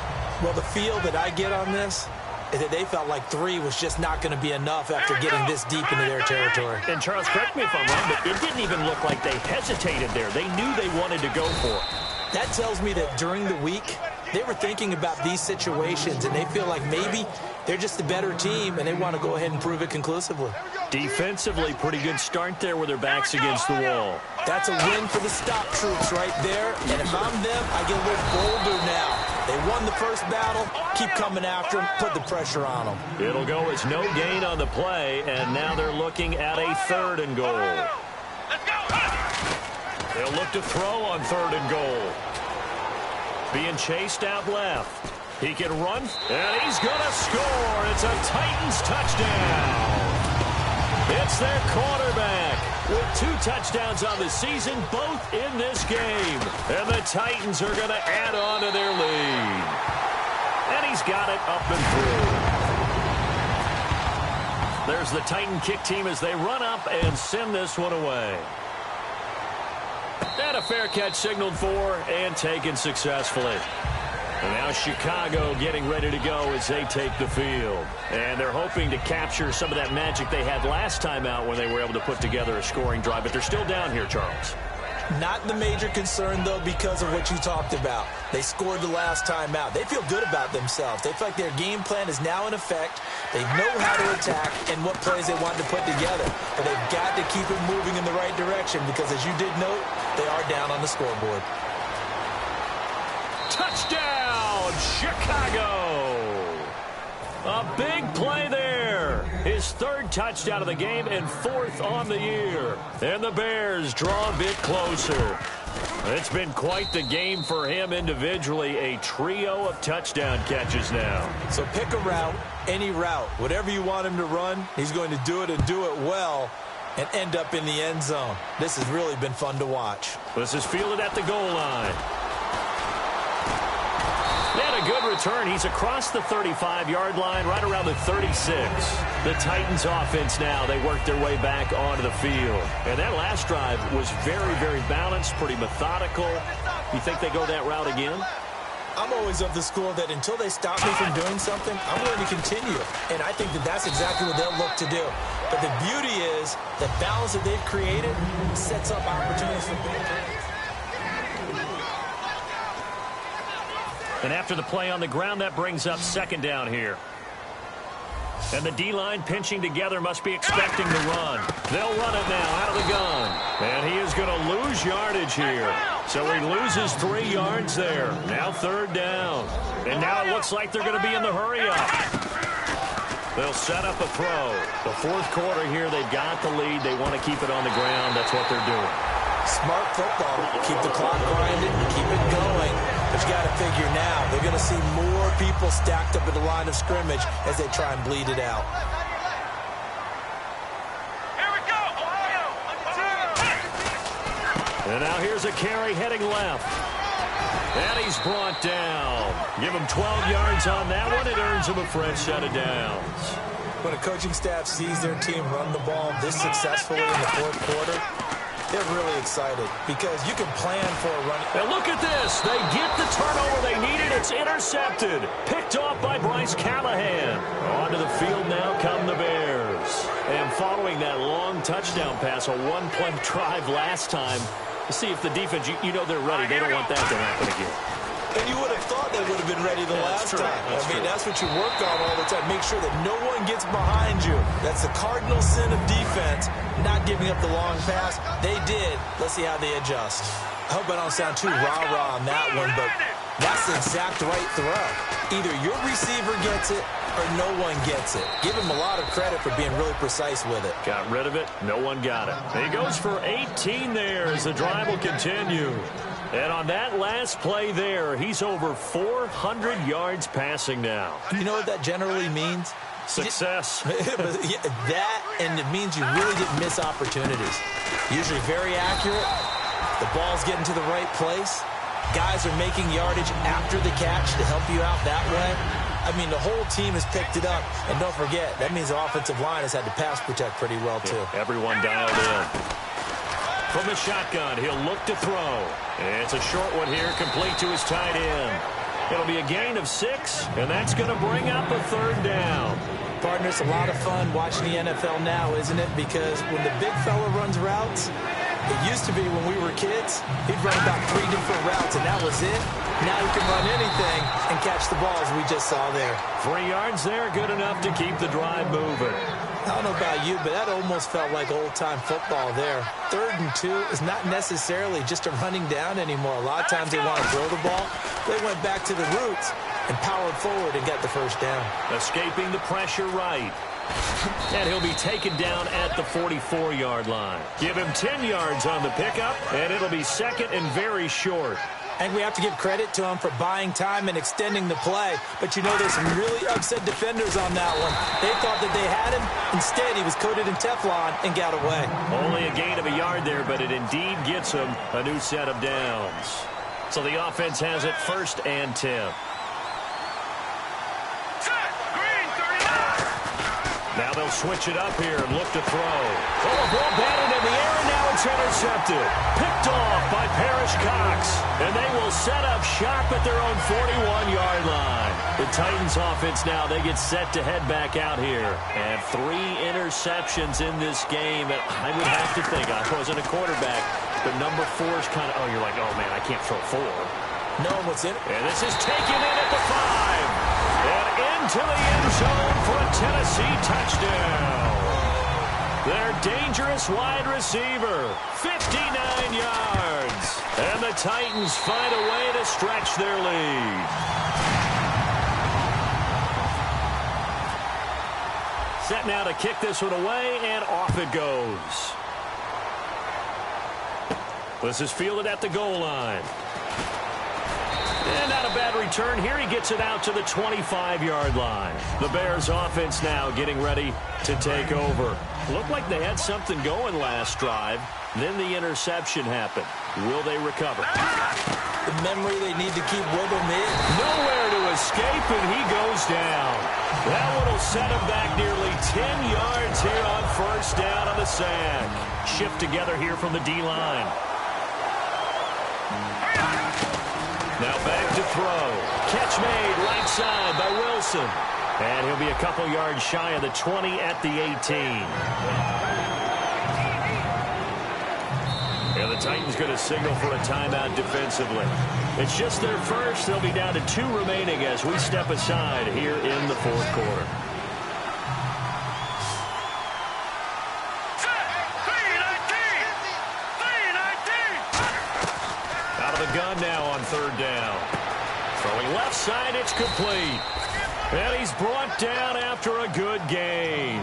E: Well, the feel that I get on this is that they felt like 3 was just not going to be enough after getting this deep into their territory.
D: And Charles, correct me if I'm wrong, but it didn't even look like they hesitated there. They knew they wanted to go for it.
E: That tells me that during the week, they were thinking about these situations, and they feel like maybe they're just a better team, and they want to go ahead and prove it conclusively.
D: Defensively, pretty good start there with their backs against the wall.
E: That's a win for the stop troops right there, and if I'm them, I get a little bolder now. They won the first battle, keep coming after them, put the pressure on them.
D: It'll go as no gain on the play, and now they're looking at a 3rd and goal. They'll look to throw on 3rd and goal. Being chased out left. He can run, and he's going to score. It's a Titans touchdown. It's their quarterback with 2 touchdowns on the season, both in this game. And the Titans are going to add on to their lead. And he's got it up and through. There's the Titan kick team as they run up and send this one away. And a fair catch signaled for and taken successfully. And now Chicago getting ready to go as they take the field. And they're hoping to capture some of that magic they had last time out when they were able to put together a scoring drive. But they're still down here, Charles.
E: Not the major concern, though, because of what you talked about. They scored the last time out. They feel good about themselves. They feel like their game plan is now in effect. They know how to attack and what plays they want to put together. But they've got to keep it moving in the right direction because, as you did note, they are down on the scoreboard.
D: Touchdown, Chicago! A big play there. His 3rd touchdown of the game and 4th on the year. And the Bears draw a bit closer. It's been quite the game for him individually. A trio of touchdown catches now.
E: So pick a route, any route. Whatever you want him to run, he's going to do it and do it well and end up in the end zone. This has really been fun to watch.
D: This is fielded at the goal line. And a good return. He's across the 35-yard line, right around the 36. The Titans offense now, they work their way back onto the field. And that last drive was very, very balanced, pretty methodical. You think they go that route again?
E: I'm always of the school that until they stop me from doing something, I'm going to continue. And I think that that's exactly what they'll look to do. But the beauty is the balance that they've created sets up opportunities for big plays.
D: And after the play on the ground, that brings up 2nd down here. And the D-line pinching together must be expecting the run. They'll run it now out of the gun. And he is going to lose yardage here. So he loses 3 yards there. Now 3rd down. And now it looks like they're going to be in the hurry-up. They'll set up a throw. The 4th quarter here, they've got the lead. They want to keep it on the ground. That's what they're doing.
E: Smart football. Keep the clock grinding. Keep it going. But you got to figure now, they're going to see more people stacked up at the line of scrimmage as they try and bleed it out.
B: Here we go, Ohio!
D: And now here's a carry heading left. And he's brought down. Give him 12 yards on that one. It earns him a fresh set of downs.
E: When a coaching staff sees their team run the ball this successfully in the 4th quarter, they're really excited because you can plan for a run.
D: And look at this. They get the turnover they needed. It's intercepted. Picked off by Bryce Callahan. Onto the field now come the Bears. And following that long touchdown pass, a 1-play drive last time, to see if the defense, you know they're ready. They don't want that to happen again.
E: And you would have thought they would have been ready the last time. That's what you work on all the time. Make sure that no one gets behind you. That's the cardinal sin of defense, not giving up the long pass. They did. Let's see how they adjust. I hope I don't sound too rah-rah on that one, but that's the exact right throw. Either your receiver gets it or no one gets it. Give him a lot of credit for being really precise with it.
D: Got rid of it. No one got it. He goes for 18 there as the drive will continue. And on that last play there, he's over 400 yards passing now.
E: You know what that generally means?
D: Success.
E: That, and it means you really didn't miss opportunities. Usually very accurate. The ball's getting to the right place. Guys are making yardage after the catch to help you out that way. I mean, the whole team has picked it up. And don't forget, that means the offensive line has had to pass protect pretty well, too.
D: Yeah, everyone dialed in. From the shotgun, he'll look to throw. It's a short one here, complete to his tight end. It'll be a gain of 6, and that's going to bring up a 3rd down.
E: Partner, it's a lot of fun watching the NFL now, isn't it? Because when the big fella runs routes, it used to be when we were kids, he'd run about 3 different routes, and that was it. Now he can run anything and catch the balls we just saw there.
D: 3 yards there, good enough to keep the drive moving.
E: I don't know about you, but that almost felt like old-time football there. 3rd and 2 is not necessarily just a running down anymore. A lot of times they want to throw the ball. They went back to the roots and powered forward and got the first down.
D: Escaping the pressure right. And he'll be taken down at the 44-yard line. Give him 10 yards on the pickup, and it'll be 2nd and very short.
E: I think we have to give credit to him for buying time and extending the play. But you know, there's some really upset defenders on that one. They thought that they had him. Instead, he was coated in Teflon and got away.
D: Only a gain of a yard there, but it indeed gets him a new set of downs. So the offense has it 1st and 10. Now they'll switch it up here and look to throw. Oh, a ball batted in the air, and now it's intercepted. Picked off by Parrish Cox. And they will set up shop at their own 41-yard line. The Titans offense now, they get set to head back out here. And 3 interceptions in this game. And I would have to think, I wasn't a quarterback, but number 4 is kind of, oh, you're like, oh, man, I can't throw 4.
E: Knowing what's in it.
D: And this is taken in at the 5. And into the end zone for a Tennessee touchdown. Their dangerous wide receiver, 59 yards. And the Titans find a way to stretch their lead. Set now to kick this one away, and off it goes. This is fielded at the goal line. And not a bad return here. He gets it out to the 25-yard line. The Bears offense now getting ready to take over. Looked like they had something going last drive. Then the interception happened. Will they recover?
E: The memory they need to keep with him in.
D: Nowhere to escape, and he goes down. That one will set him back nearly 10 yards here on 1st down on the sack. Shift together here from the D-line. Now back to throw. Catch made right side by Wilson. And he'll be a couple yards shy of the 20 at the 18. And the Titans going to signal for a timeout defensively. It's just their first. They'll be down to 2 remaining as we step aside here in the 4th quarter. Gun now on 3rd down. Throwing left side, it's complete. And he's brought down after a good gain.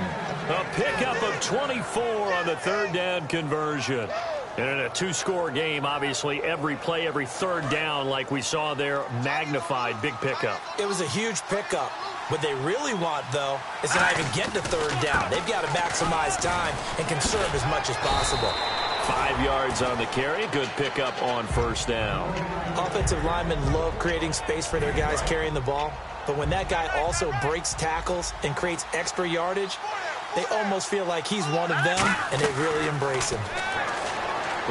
D: A pickup of 24 on the 3rd down conversion. And in a 2-score game, obviously, every play, every 3rd down, like we saw there, magnified. Big pickup.
E: It was a huge pickup. What they really want, though, is to not even get to 3rd down. They've got to maximize time and conserve as much as possible.
D: 5 yards on the carry. Good pickup on 1st down.
E: Offensive linemen love creating space for their guys carrying the ball. But when that guy also breaks tackles and creates extra yardage, they almost feel like he's one of them, and they really embrace him.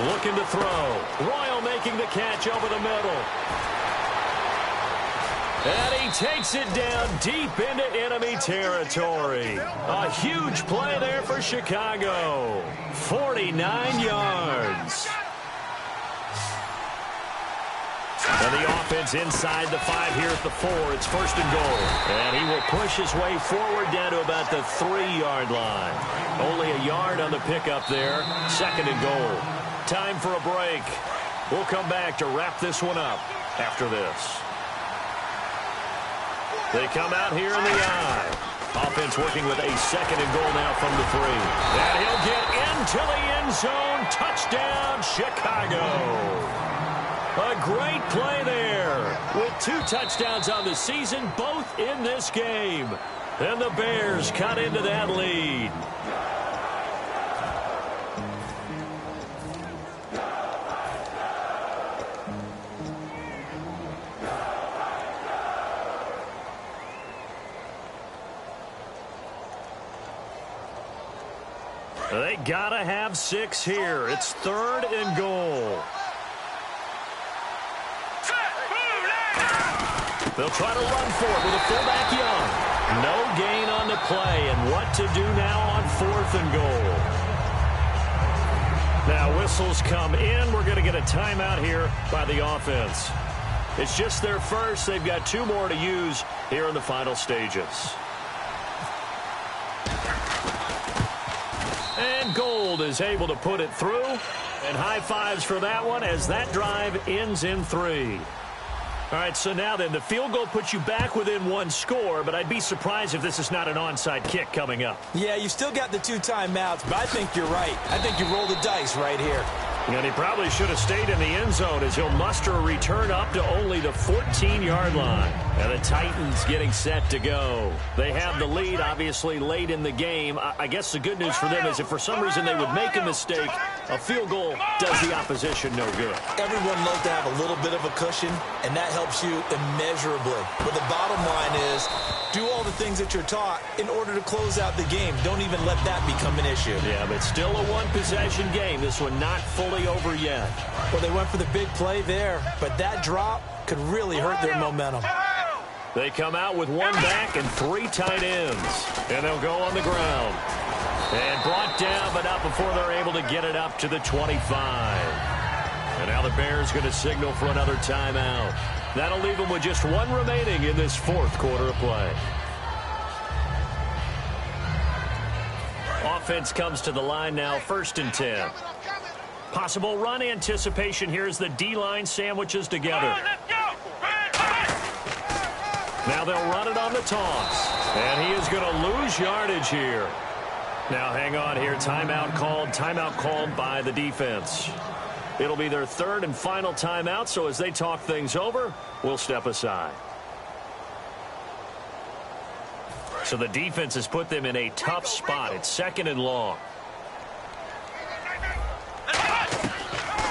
D: Looking to throw. Royal making the catch over the middle. And he takes it down deep into enemy territory. A huge play there for Chicago. 49 yards. And the offense inside the 5 here at the 4. It's 1st and goal. And he will push his way forward down to about the 3-yard line. Only a yard on the pickup there. 2nd and goal. Time for a break. We'll come back to wrap this one up after this. They come out here in the eye. Offense working with a 2nd and goal now from the 3. And he'll get into the end zone. Touchdown, Chicago. A great play there. With 2 touchdowns on the season, both in this game. And the Bears cut into that lead. They gotta have 6 here. It's 3rd and goal. They'll try to run for it with a fullback Young. No gain on the play, and what to do now on 4th and goal. Now whistles come in. We're going to get a timeout here by the offense. It's just their first. They've got 2 more to use here in the final stages. And Gold is able to put it through. And high fives for that one as that drive ends in 3. All right, so now then, the field goal puts you back within 1 score, but I'd be surprised if this is not an onside kick coming up.
E: Yeah, you still got the 2 timeouts, but I think you're right. I think you roll the dice right here.
D: And he probably should have stayed in the end zone as he'll muster a return up to only the 14-yard line. And the Titans getting set to go. They have the lead, obviously, late in the game. I guess the good news for them is if for some reason they would make a mistake, a field goal does the opposition no good.
E: Everyone loves to have a little bit of a cushion, and that helps you immeasurably. But the bottom line is, do all the things that you're taught in order to close out the game. Don't even let that become an issue.
D: Yeah, but still a one-possession game. This one not fully over yet.
E: Well, they went for the big play there, but that drop could really hurt their momentum.
D: They come out with one back and 3 tight ends. And they'll go on the ground. And brought down, but not before they're able to get it up to the 25. And now the Bears going to signal for another timeout. That'll leave them with just 1 remaining in this 4th quarter of play. Offense comes to the line now, 1st and 10. Possible run anticipation here as the D-line sandwiches together. Now they'll run it on the toss. And he is going to lose yardage here. Now hang on here. Timeout called by the defense. It'll be their 3rd and final timeout, so as they talk things over, we'll step aside. So the defense has put them in a tough spot. It's 2nd and long.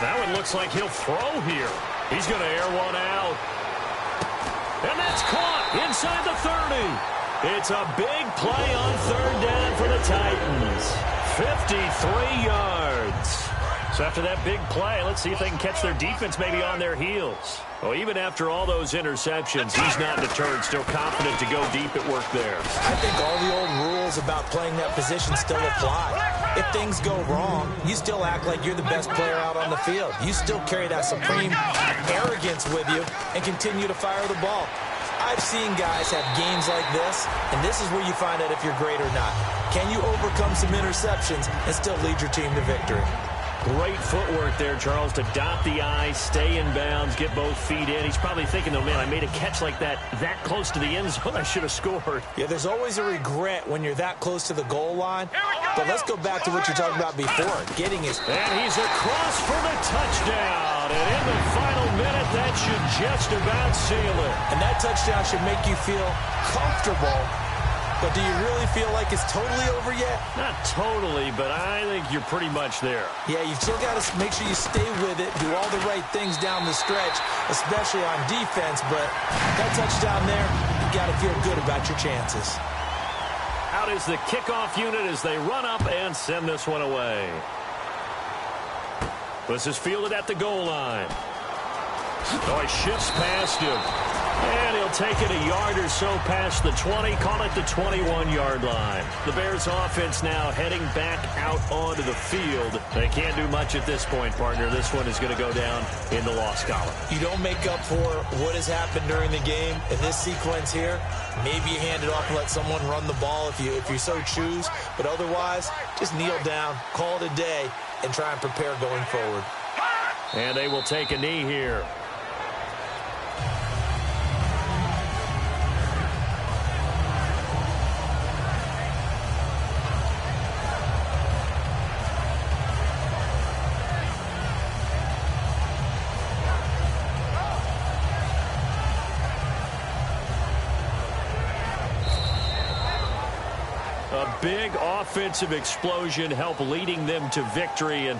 D: That one looks like he'll throw here. He's going to air one out. And that's caught inside the 30. It's a big play on 3rd down for the Titans. 53 yards. So after that big play, let's see if they can catch their defense maybe on their heels. Well, even after all those interceptions, he's not deterred, still confident to go deep at work there.
E: I think all the old rules about playing that position still apply. If things go wrong, you still act like you're the best player out on the field. You still carry that supreme arrogance with you and continue to fire the ball. I've seen guys have games like this, and this is where you find out if you're great or not. Can you overcome some interceptions and still lead your team to victory?
D: Great footwork there, Charles, to dot the I, stay in bounds, get both feet in. He's probably thinking, oh, man, I made a catch like that close to the end zone. I should have scored.
E: Yeah, there's always a regret when you're that close to the goal line. But let's go back to what you're talking about before, getting his...
D: And he's across for the touchdown. And in the final minute, that should just about seal it.
E: And that touchdown should make you feel comfortable. But do you really feel like it's totally over yet?
D: Not totally, but I think you're pretty much there.
E: Yeah, you've still got to make sure you stay with it, do all the right things down the stretch, especially on defense. But that touchdown there, you got to feel good about your chances.
D: Out is the kickoff unit as they run up and send this one away. This is fielded at the goal line. Oh, he shifts past him. And he'll take it a yard or so past the 20, call it the 21-yard line. The Bears offense now heading back out onto the field. They can't do much at this point, partner. This one is going to go down in the loss column.
E: You don't make up for what has happened during the game in this sequence here. Maybe you hand it off and let someone run the ball if you so choose. But otherwise, just kneel down, call it a day, and try and prepare going forward.
D: And they will take a knee here. A big offensive explosion helped leading them to victory. And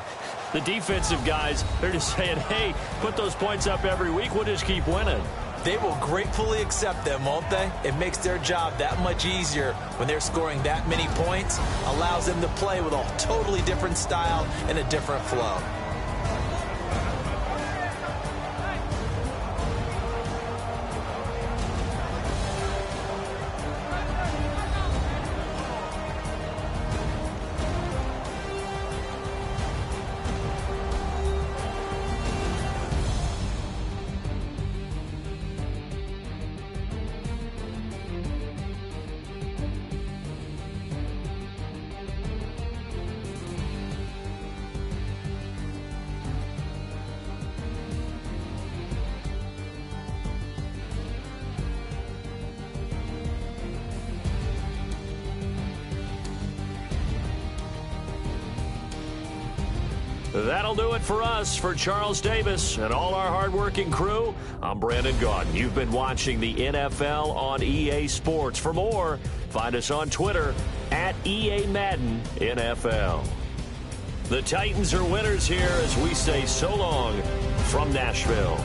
D: the defensive guys, they're just saying, hey, put those points up every week. We'll just keep winning.
E: They will gratefully accept them, won't they? It makes their job that much easier when they're scoring that many points. Allows them to play with a totally different style and a different flow.
D: That'll do it for us. For Charles Davis and all our hardworking crew, I'm Brandon Gaudin. You've been watching the NFL on EA Sports. For more, find us on Twitter at EA Madden NFL. The Titans are winners here as we say so long from Nashville.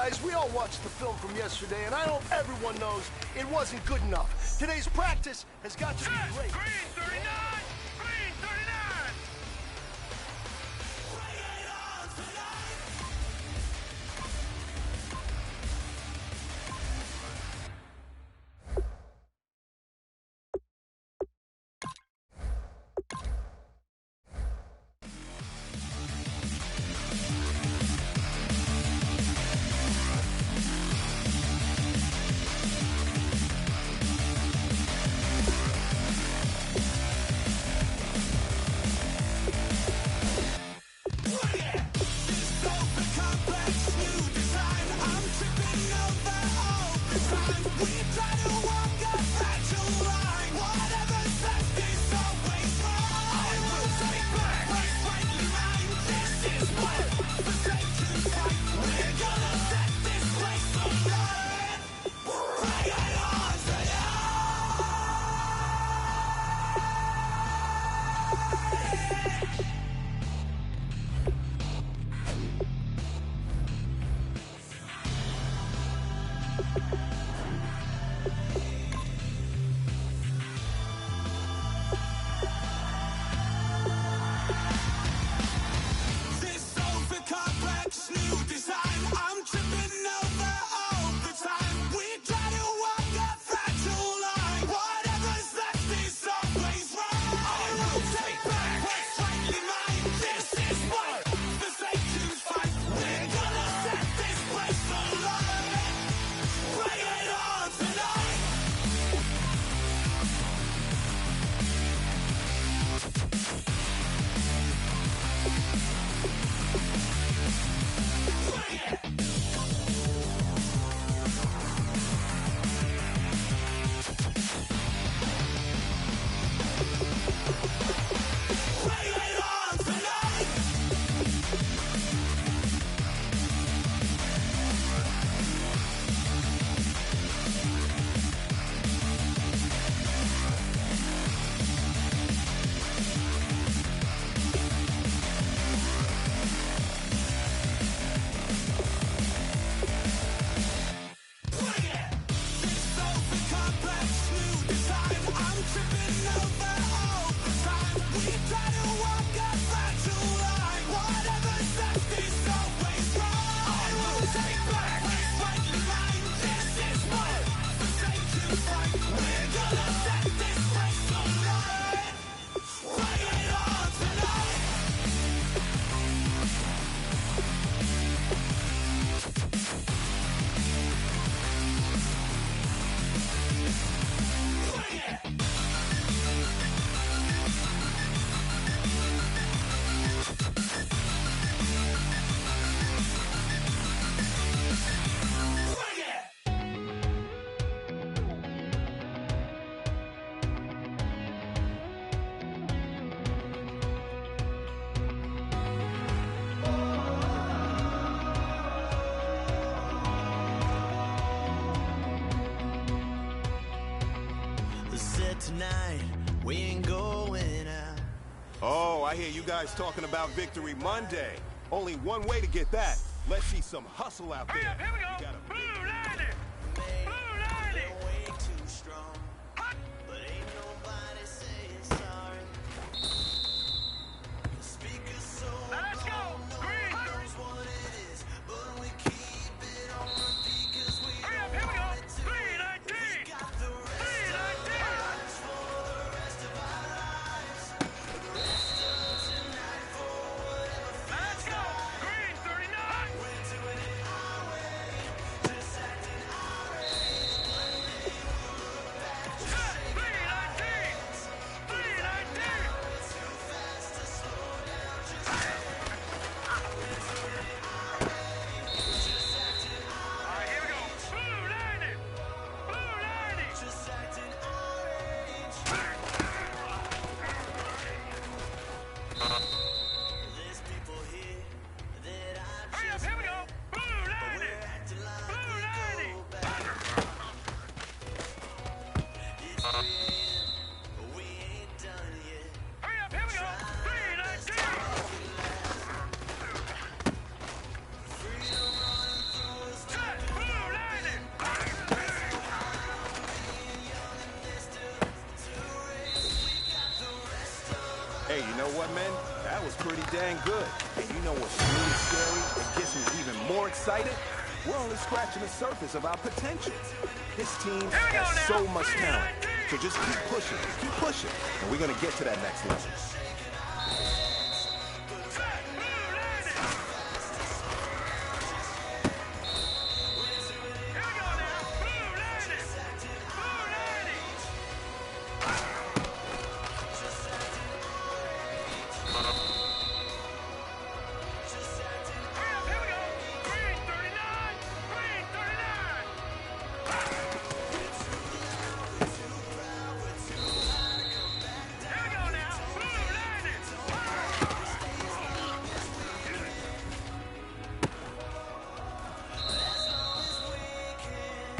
F: Guys, we all watched the film from yesterday, and I hope everyone knows it wasn't good enough. Today's practice has got to be great.
B: Green 39! Green 39! Bring it on tonight! We ain't going out.
G: Oh, I hear you guys talking about Victory Monday. Only one way to get that. Let's see some hustle out there.
B: Hurry up, here we go.
G: You gotta-
B: Blue 90. Blue 90. Way too strong. But ain't nobody saying sorry. The speaker's so
H: Now let's go. Green.
B: knows what it is, but we keep it on repeat 'cause we
H: Hurry up, here we go. 319.
B: got the rest
H: 319.
B: for the rest of our lives. The rest of tonight for whatever
H: Now let's go. Green 39.
B: we're doing it our way. Just acting our age. One day we'll look back.
H: 319. 319.
B: It's too fast to slow down. Just
H: All right, here we go. Blue 90. Blue 90.
B: acting our age. There's people here that I
H: Hurry up,
B: just
H: here we go. Blue 90.
B: acting like
H: Blue
B: we
H: 90.
B: go back. It's 3 a.m., but we ain't done yet.
H: Hurry up, here we go. 319.
B: Freedom running through us.
H: Blue 90.
G: Hey, you know what, man? That was pretty dang good. And you know what's really scary and gets me even more excited? We're only scratching the surface of our potential. This team
H: Here we go
G: has
H: now.
G: so much talent. So just keep pushing, and we're going to get to that next level.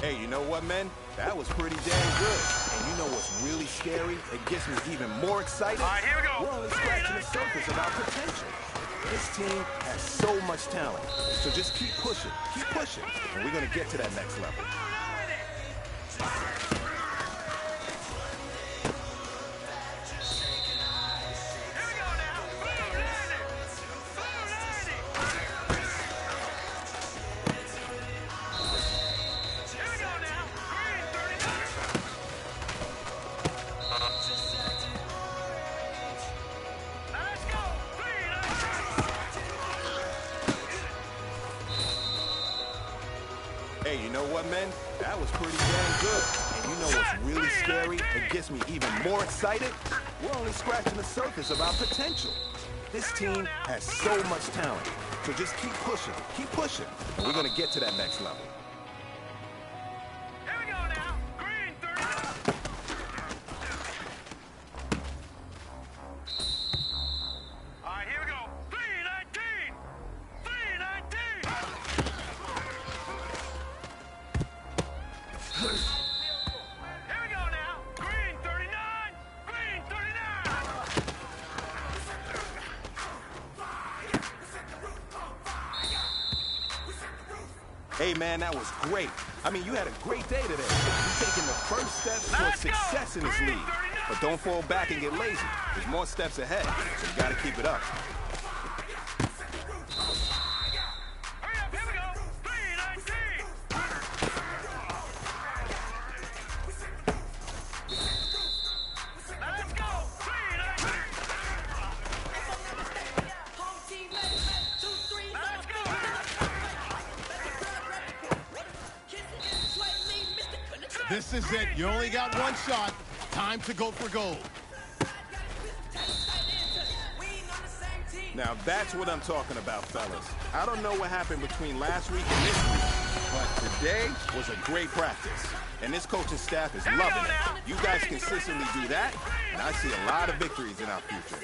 G: Hey, you know what, man? That was pretty dang good. And you know what's really scary? It gets me even more excited.
H: All right, here we go.
G: We're only scratching the surface of our potential. This team has so much talent. So just keep pushing, and we're going to get to that next level. Hey, you know what, man? That was pretty dang good. And you know what's really scary? It gets me even more excited. We're only scratching the surface of our potential. This team has so much talent. So just keep pushing, and we're going to get to that next level.
H: Here we go now. Green 39. All right, here we go. 319. 319. Here we go now. Green 39. Green 39.
G: Hey, man, that was great. I mean, you had a great day today. You're taking the first steps towards
H: Let's go.
G: success in this
H: Green
G: league.
H: 39.
G: But don't fall back and get lazy. There's more steps ahead, so you got to keep it up.
H: Hurry up, here we go. 319. Now let's go. 319. Now let's go.
C: This is it. You only got one shot. Time to go for gold.
G: Now, that's what I'm talking about, fellas. I don't know what happened between last week and this week, but today was a great practice. And this coaching staff is loving it. You guys consistently do that, and I see a lot of victories in our future.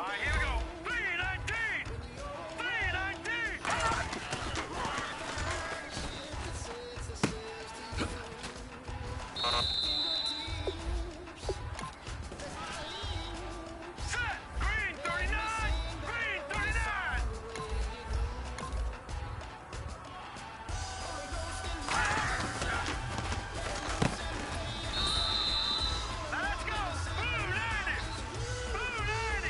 H: right, here we go. 319! 319! Set! Green 39! Green 39! Let's go! Blue 90! Blue 90!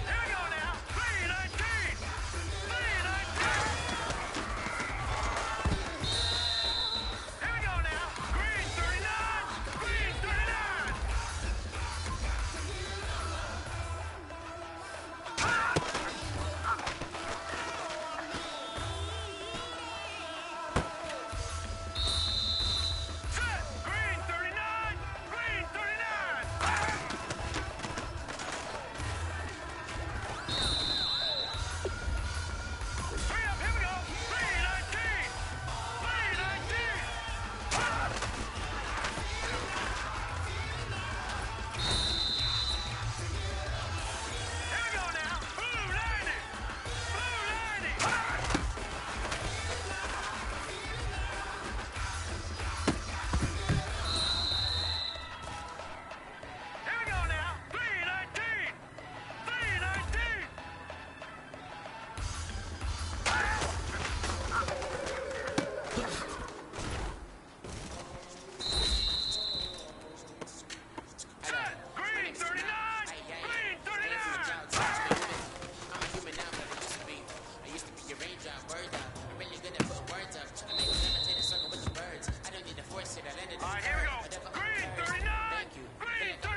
H: Here we go now! 319! 319! Here we go now! Green 39! Green 39! Set! Green 39! Green 39! Hurry up, here we go! 319! 319! Here we go now! Blue 90! Blue 90! Here we go now! 319! 319! Set! Green 39! Green 39! All right, here we go. Green 39! Green 39!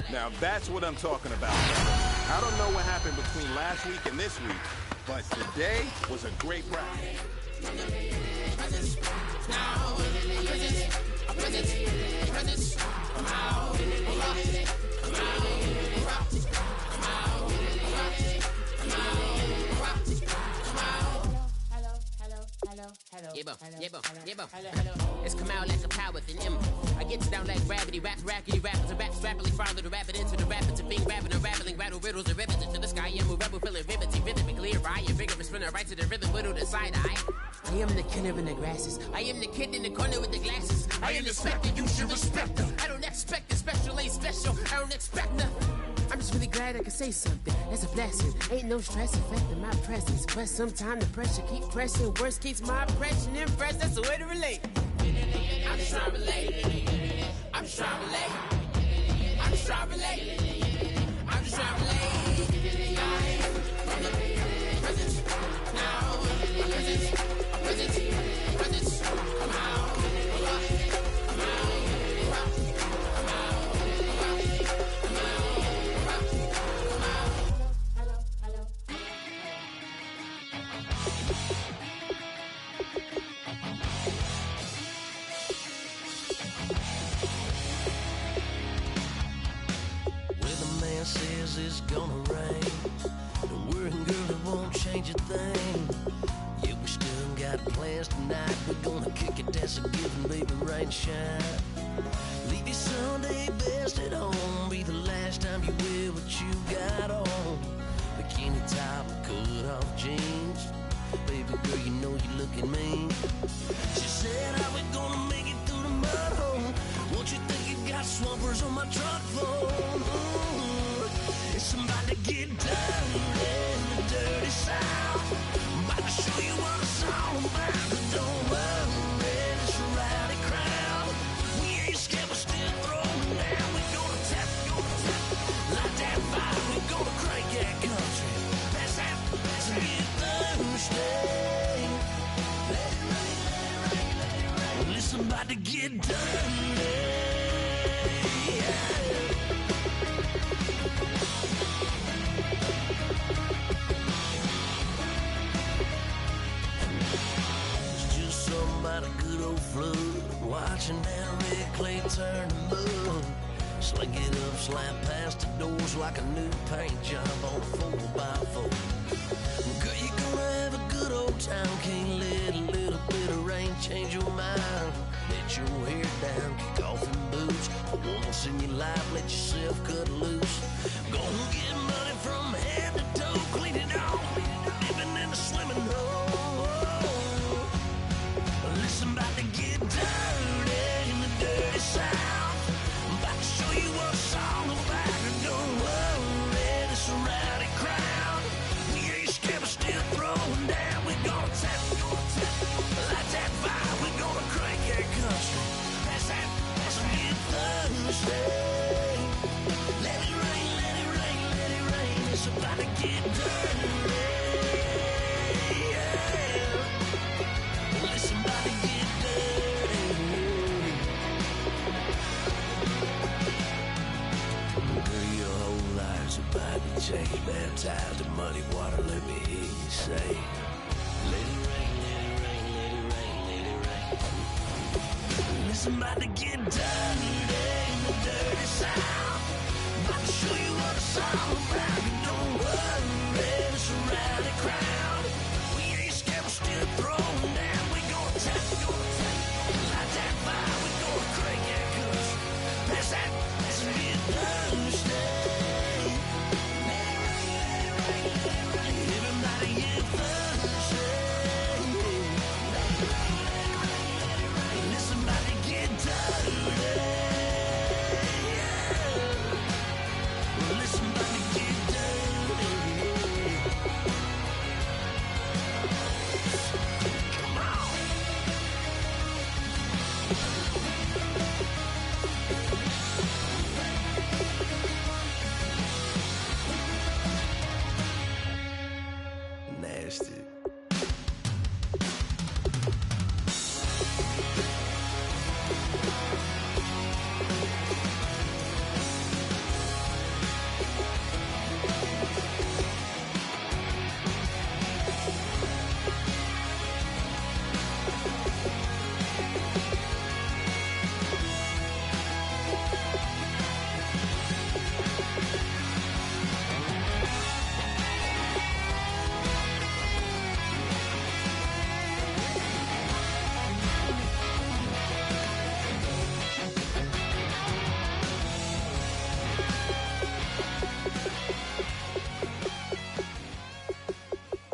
G: Now that's what I'm talking about. I don't know what happened between last week and this week, but today was a great practice.
I: It's come out like a power within him. I get you down like gravity, rap, rackety, rappers, and raps rapidly follow the rabbit into the rapids of being rapping and rattling, rattle riddles and rivets into the sky. I'm a rebel, feeling riveting, rhythm and clear eye, and vigorous spinner right to the rhythm, whittle the side eye. I am the killer in the grasses. I am the kid in the corner with the glasses. I am the spectre, you should respect her. I don't expect the special, ain't special. I don't expect nothing. I'm just really glad I can say something. That's a blessing. Ain't no stress affecting my presence. But sometimes the pressure keeps pressing. Worst keeps my impression impressed. That's the way to relate. I'm just trying to relate. I'm just trying to relate. I'm just trying to relate. I'm just trying to relate. From the present, now, present, come out.
J: Says it's gonna rain. Don't worry, girl, it won't change a thing. Yeah, we still got plans tonight. We're gonna kick it, that's a given, baby, rain and shine. Leave your Sunday best at home. Be the last time you wear what you got on. Bikini top, cut off jeans. Baby girl, you know you looking mean. She said, how we gonna make it through the mud hole? Won't you think you got swampers on my truck phone? Somebody get down in the dirty south. I'm about to show you what it's all about. But don't worry, it's a rowdy crowd. We ain't scared, we're still throwing down. We're gonna tap, light that fire. We're gonna crank that country. That's that, let's get Thursday. Let it rain, let it rain, let it rain. Well, it's about to get dirty. Yeah. About a good old flood, watching that red clay turn to mud. Slick it up, slap past the doors like a new paint job on a 4x4. Girl, you gonna have a good old time. Can't let a little bit of rain change your mind. Let your hair down, kick off in boots. Once in your life, let yourself cut loose. Gonna get money from head to toe, clean it off, living in a swimming hole. Listen, about to get dirty in the dirty South. I'm about to show you what it's all about. Don't worry, this rowdy crowd. We ain't scared, but still throwing down. We're gonna tap, light that fire. We're gonna crank that country. Pass that, get Thursday. Let it rain, let it rain, let it rain. It's about to get dirty. Yeah. Listen, about to get dirty. Girl, your whole life's about to change. Baptized in muddy water, let me hear you say, let it rain, let it rain, let it rain, let it rain. Listen, about to get dirty in the dirty South. About to show you what it's all about. Don't worry, it's a rowdy crowd. We ain't scared, we're still throwing down. We gonna tap, light that fire. We gonna crank that country. Pass that, let's get Thursday. Let it rain, let it rain, let it rain. Everybody get Thursday. Let it rain, let it rain, let it rain. Listen, about to get dirty. Listen, about to get dirty. Come on. Nasty.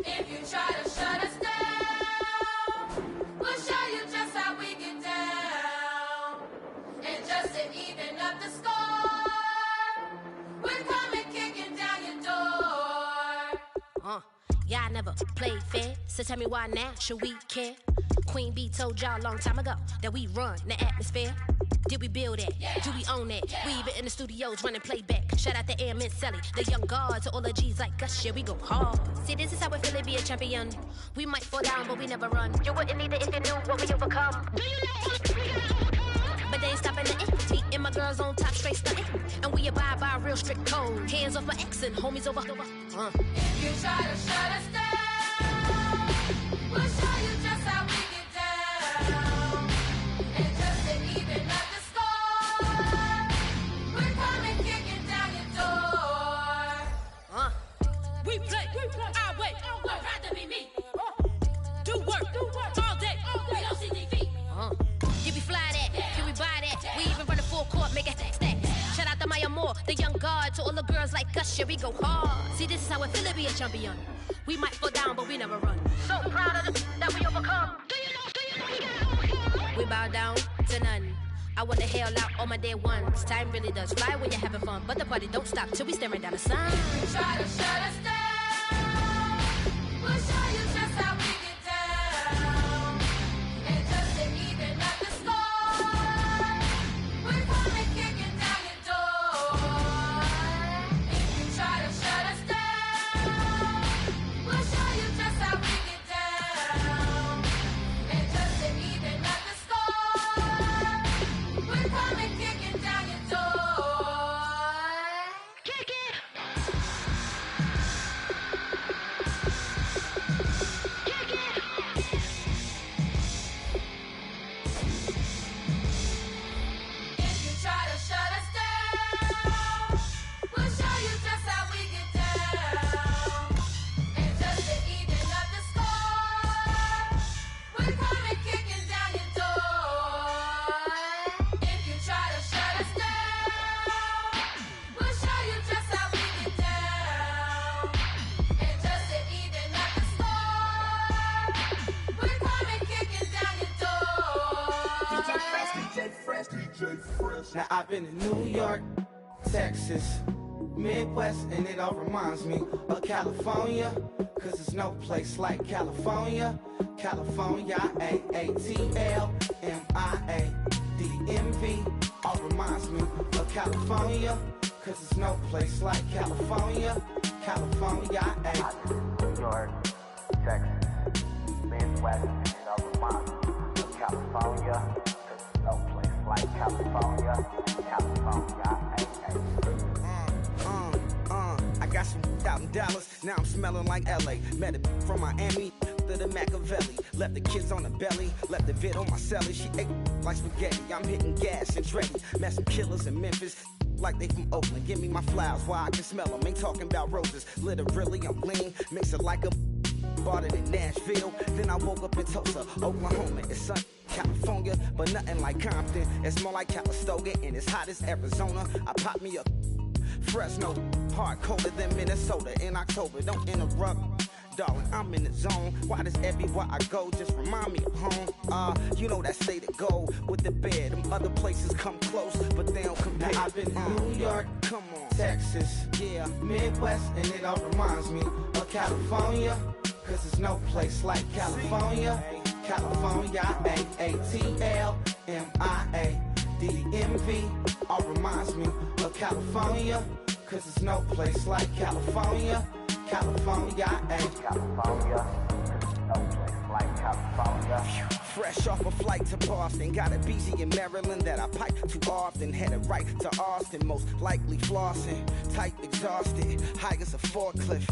K: If you try to shut us down, we'll show you just how we get down. And just to even up the score, we're coming kicking down your door.
L: Y'all never played fair, so tell me why now should we care? Queen Bee told y'all a long time ago that we run the atmosphere. Did we build it?
K: Yeah.
L: Do we own it?
K: Yeah.
L: We even in the studios running playback. Shout out to Air Mint Sally, the young guards, to all the G's like us. Yeah, we go hard. See, this is how we feel to be a champion. We might fall down, but we never run. You wouldn't need it if you knew what we overcome. Do you know what we gotta overcome? But they ain't stopping the me and my girls on top straight stunting. And we abide by a real strict code. Hands off my ex and homies over.
K: If you try to shut us down, we'll show you just how we get down. And just to even up the score, we're coming kicking down your door.
L: We play our way.
K: I'd rather be me.
L: Do work all day.
K: We don't see defeat.
L: Did we fly that? Can we buy that? We even run a full court, make it stack. Shout out to Maya Moore, the young guard, to all the girls like us. Yeah, we go hard. See, this is how it feel to be a champion. We might fall down, but we never run. So proud of that we overcome. Do you know we gotta overcome? We bow down to none. I wanna hail out all my day ones. Time really does fly when you're having fun, but the party don't stop till we staring down the sun.
K: Try to shut us down, we'll show you just how we get down. And just to even up the score, we're coming kicking down your door. If you try to shut us down, we'll show you just how we get down. And just to even up the score, we're coming kicking down your door. Kick it!
M: Now I've been to New York, Texas, Midwest, and it all reminds me of California, cause there's no place like California. California, A-A-T-L-M-I-A-D-M-V, all reminds me of California, cause there's no place like California. California, New York, Texas, Midwest, and it all reminds me of California, cause there's no place like California. California, I got some out in Dallas, now I'm smelling like LA. Met a from Miami to the Machiavelli. Left the kids on the belly, left the vid on my celly. She ate like spaghetti, I'm hitting gas and Dreddy. Met some killers in Memphis, like they from Oakland. Give me my flowers while I can smell them. Ain't talking about roses, literally I'm lean. Mix it like a bought it in Nashville. Then I woke up in Tulsa, Oklahoma. It's sun, California, but nothing like Compton. It's more like Calistoga and it's hot as Arizona. I pop me up Fresno, hard colder than Minnesota in October. Don't interrupt, darling, I'm in the zone. Why does everywhere I go just remind me of home? You know that say to go with the bed. Them other places come close, but they don't compare. Now I've been to New York, come on, Texas, yeah, Midwest, and it all reminds me of California, cause there's no place like California. California, A-A-T-L-M-I-A-D-M-V, all reminds me of California, cause there's no place like California. California, California, no place like California. Fresh off a flight to Boston, got a BZ in Maryland that I pipe too often. Headed right to Austin, most likely flossing. Tight, exhausted, high as a forklift.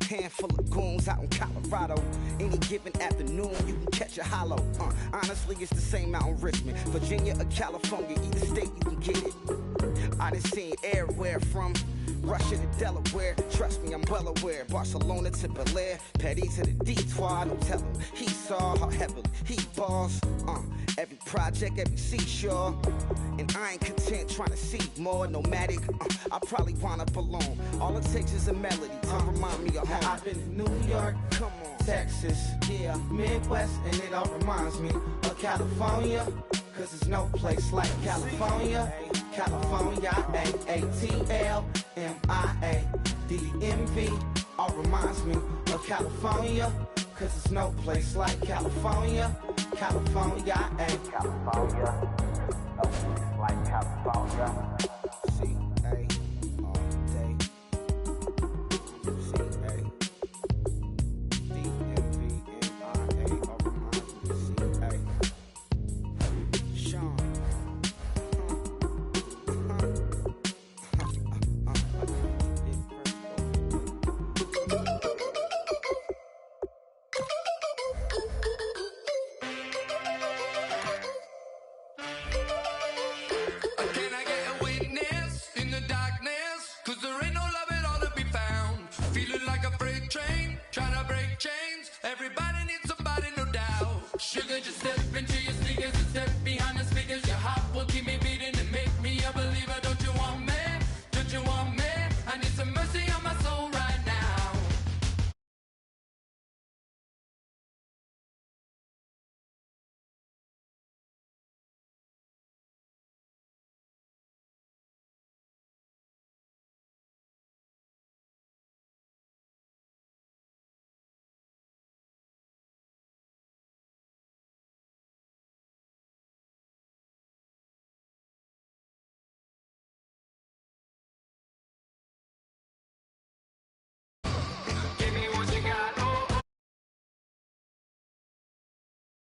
M: Handful of goons out in Colorado. Any given afternoon, you can catch a hollow. Honestly, it's the same out in Richmond, Virginia or California. Either state you can get it. I done seen everywhere from Russia to Delaware, trust me, I'm well aware. Barcelona to Bel Air, Petty to the Detroit, don't tell him. He saw how heavily he balls. Every project, every seashore. And I ain't content trying to see more. Nomadic, I probably wind up alone. All it takes is a melody to remind me of home. I've been to New York, come on, Texas, yeah, Midwest, and it all reminds me of California, cause there's no place like California. California, A-A-T-L-M-I-A-D-M-V, all reminds me of California, cause there's no place like California. California, California, no place like California. C-A, all day. C-A, D-M-V-M-I-A, all reminds me of C-A. Sean.
B: Can I get a witness?